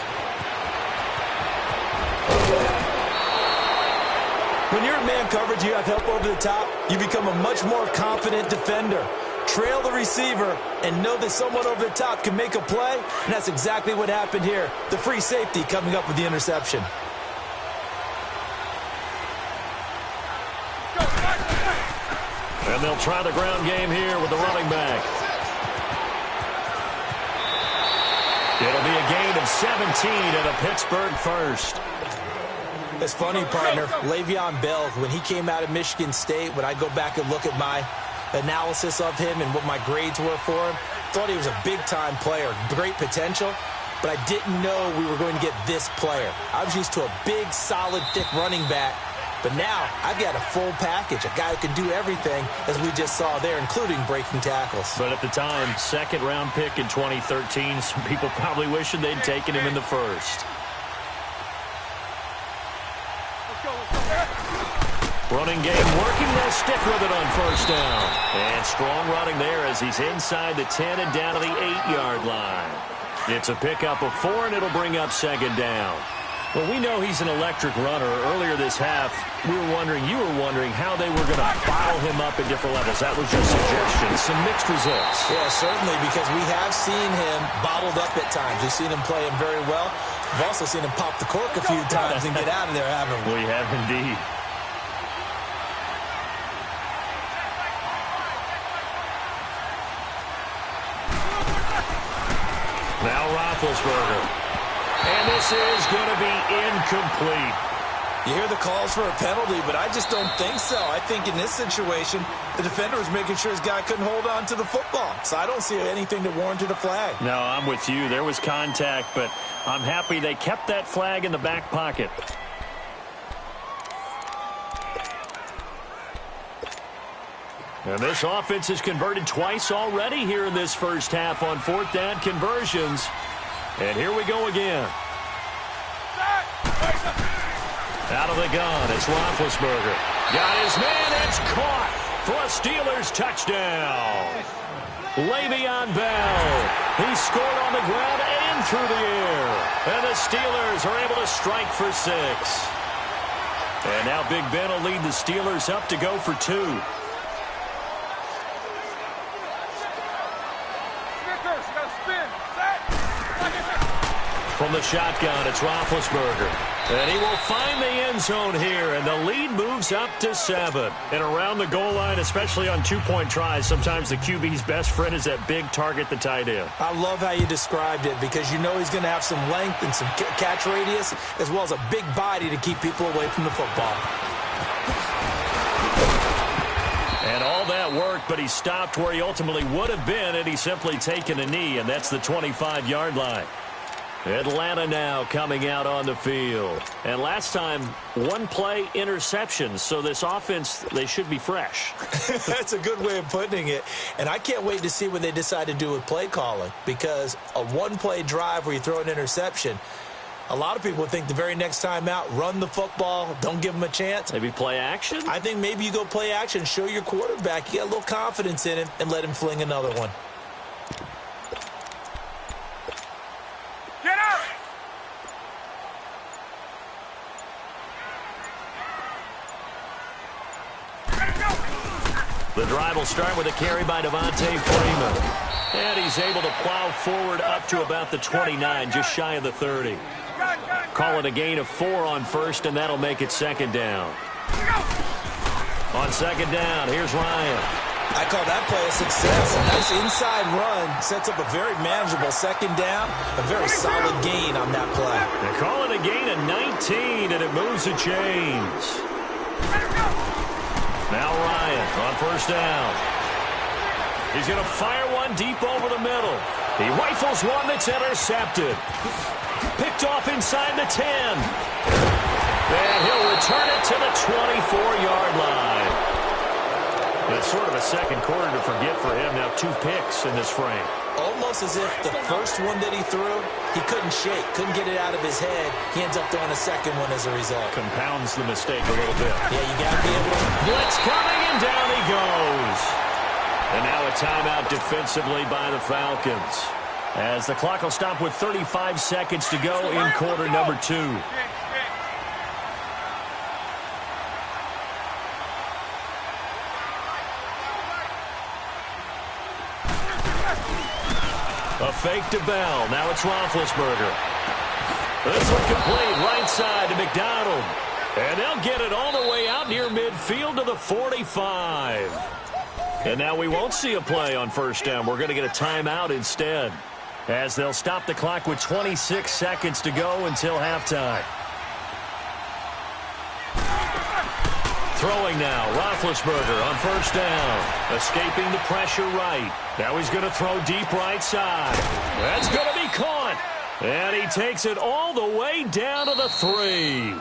When you're in man coverage, you have help over the top, you become a much more confident defender. Trail the receiver and know that someone over the top can make a play, and that's exactly what happened here. The free safety coming up with the interception. And they'll try the ground game here with the running back. It'll be a gain of 17 and a Pittsburgh first. It's funny, partner. Le'Veon Bell, when he came out of Michigan State, when I go back and look at my analysis of him and what my grades were for him, thought he was a big-time player, great potential, but I didn't know we were going to get this player. I was used to a big, solid, thick running back, but now I've got a full package, a guy who can do everything, as we just saw there, including breaking tackles. But at the time, second-round pick in 2013, some people probably wishing they'd taken him in the first. Running game working. They'll stick with it on first down. And strong running there as he's inside the 10 and down to the 8-yard line. It's a pickup of 4, and it'll bring up second down. Well, we know he's an electric runner. Earlier this half, you were wondering how they were going to bottle him up at different levels. That was your suggestion. Some mixed results. Yeah, certainly, because we have seen him bottled up at times. We've seen him play him very well. We've also seen him pop the cork a few times and get out of there, haven't we? We have indeed. Now Roethlisberger. And this is going to be incomplete. You hear the calls for a penalty, but I just don't think so. I think in this situation, the defender was making sure his guy couldn't hold on to the football. So I don't see anything that warranted a flag. No, I'm with you. There was contact, but I'm happy they kept that flag in the back pocket. And this offense has converted twice already here in this first half on fourth down conversions. And here we go again. Out of the gun, it's Roethlisberger. Got his man, it's caught for a Steelers touchdown. Le'Veon Bell. He scored on the ground and through the air. And the Steelers are able to strike for 6. And now Big Ben will lead the Steelers up to go for 2. From the shotgun, it's Roethlisberger. And he will find the end zone here, and the lead moves up to 7. And around the goal line, especially on two-point tries, sometimes the QB's best friend is that big target, the tight end. I love how you described it, because you know he's going to have some length and some catch radius, as well as a big body to keep people away from the football. And all that worked, but he stopped where he ultimately would have been had he simply taken a knee, and that's the 25-yard line. Atlanta now coming out on the field. And last time, one play interception. So this offense, they should be fresh. That's a good way of putting it. And I can't wait to see what they decide to do with play calling. Because a one-play drive where you throw an interception, a lot of people think the very next time out, run the football, don't give them a chance. Maybe play action? I think maybe you go play action, show your quarterback, you got a little confidence in him, and let him fling another one. The drive will start with a carry by Devontae Freeman. And he's able to plow forward up to about the 29, just shy of the 30. Call it a gain of 4 on first, and that'll make it second down. On second down, here's Ryan. I call that play a success. A nice inside run sets up a very manageable second down. A very solid gain on that play. They call it a gain of 19, and it moves the chains. Now Ryan on first down. He's going to fire one deep over the middle. He rifles one that's intercepted. Picked off inside the 10. And he'll return it to the 24-yard line. It's sort of a second quarter to forget for him. Now 2 picks in this frame. Almost as if the first one that he threw, he couldn't shake, couldn't get it out of his head. He ends up throwing a second one as a result. Compounds the mistake a little bit. Yeah, you got to be able to... Blitz coming, and down he goes. And now a timeout defensively by the Falcons, as the clock will stop with 35 seconds to go in quarter number 2. A fake to Bell. Now it's Roethlisberger. This one complete. Right side to McDonald. And they'll get it all the way out near midfield to the 45. And now we won't see a play on first down. We're going to get a timeout instead, as they'll stop the clock with 26 seconds to go until halftime. Throwing now, Roethlisberger on first down. Escaping the pressure right. Now he's going to throw deep right side. That's going to be caught. And he takes it all the way down to the 3.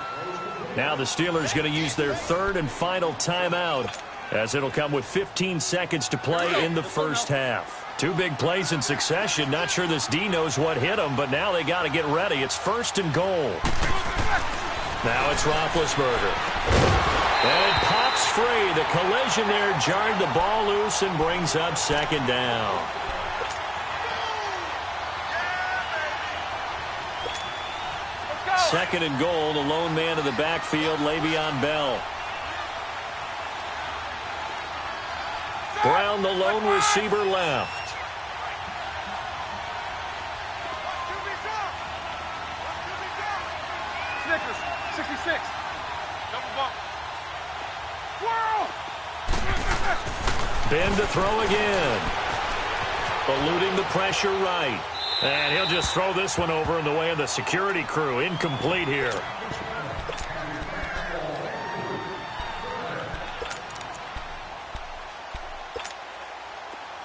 Now the Steelers going to use their third and final timeout, as it'll come with 15 seconds to play in the first half. 2 big plays in succession. Not sure this D knows what hit him, but now they got to get ready. It's first and goal. Now it's Roethlisberger. And it pops free. The collision there jarred the ball loose and brings up second down. 2nd and goal. The lone man in the backfield, Le'Veon Bell. Brown, the lone receiver, left. Snickers, 66. Double bump. Ben to throw again. Eluding the pressure right. And he'll just throw this one over in the way of the security crew. Incomplete here.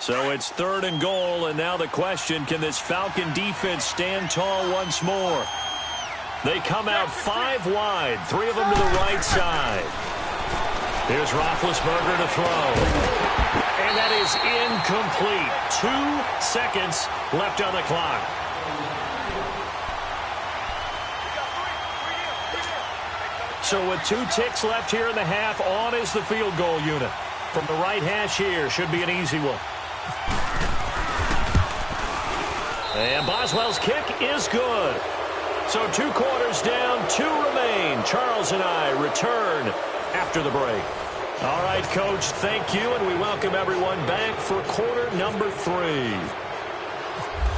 So it's 3rd and goal, and now the question, can this Falcon defense stand tall once more? They come out 5 wide, 3 of them to the right side. Here's Roethlisberger to throw. And that is incomplete. 2 seconds left on the clock. So with 2 ticks left here in the half, on is the field goal unit. From the right hash here, should be an easy one. And Boswell's kick is good. So 2 quarters down, 2 remain. Charles and I return after the break. All right, Coach, thank you, and we welcome everyone back for quarter number 3.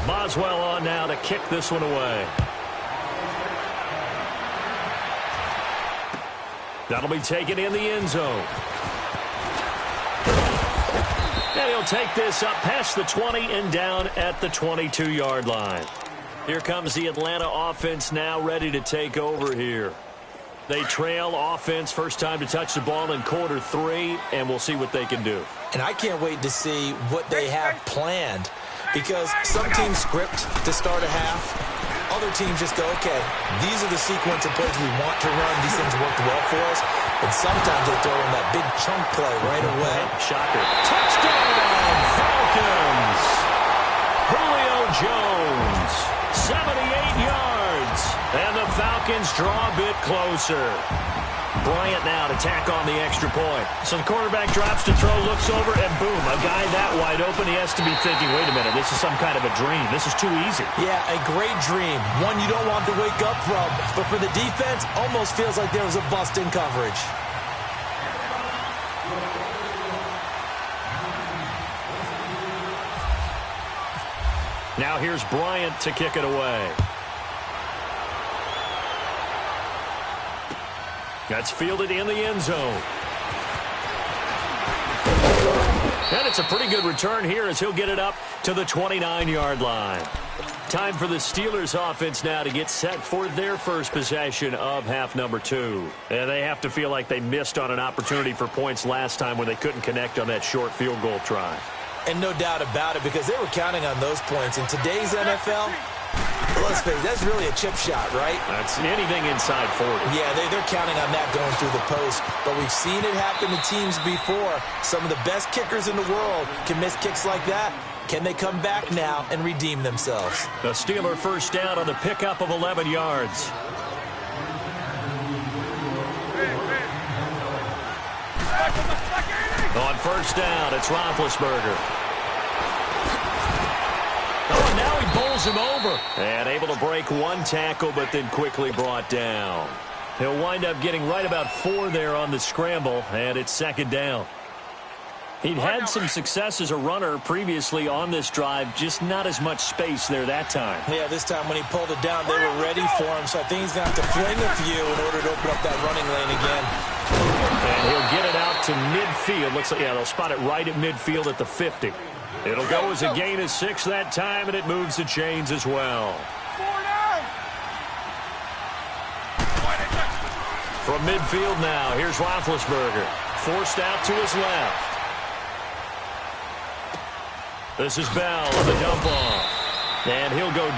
Boswell on now to kick this one away. That'll be taken in the end zone. And he'll take this up past the 20 and down at the 22-yard line. Here comes the Atlanta offense now ready to take over here. They trail offense, first time to touch the ball in quarter 3, and we'll see what they can do. And I can't wait to see what they have planned, because some teams script to start a half. Other teams just go, okay, these are the sequence of plays we want to run. These things worked well for us. And sometimes they throw in that big chunk play right away. Shocker. Touchdown, Falcons! Julio Jones, 78 yards. And the Falcons draw a bit closer. Bryant now to tack on the extra point. So the quarterback drops to throw, looks over, and boom, a guy that wide open, he has to be thinking, wait a minute, this is some kind of a dream. This is too easy. Yeah, a great dream. One you don't want to wake up from. But for the defense, almost feels like there was a bust in coverage. Now here's Bryant to kick it away. That's fielded in the end zone. And it's a pretty good return here as he'll get it up to the 29-yard line. Time for the Steelers offense now to get set for their first possession of half number 2. And they have to feel like they missed on an opportunity for points last time when they couldn't connect on that short field goal try. And no doubt about it, because they were counting on those points. In today's NFL, let's face it, that's really a chip shot, right? That's anything inside 40. Yeah, they're counting on that going through the post. But we've seen it happen to teams before. Some of the best kickers in the world can miss kicks like that. Can they come back now and redeem themselves? The Steeler first down on the pickup of 11 yards. On first down, it's Roethlisberger. Oh, and now he bowls him over. And able to break 1 tackle, but then quickly brought down. He'll wind up getting right about 4 there on the scramble, and it's 2nd down. He'd had some success as a runner previously on this drive, just not as much space there that time. Yeah, this time when he pulled it down, they were ready for him, so I think he's going to have to fling a few in order to open up that running lane again. And he'll get it out to midfield. Looks like, yeah, they'll spot it right at midfield at the 50. It'll go as a gain of 6 that time, and it moves the chains as well. From midfield now, here's Roethlisberger. Forced out to his left. This is Bell on the dump off. And he'll go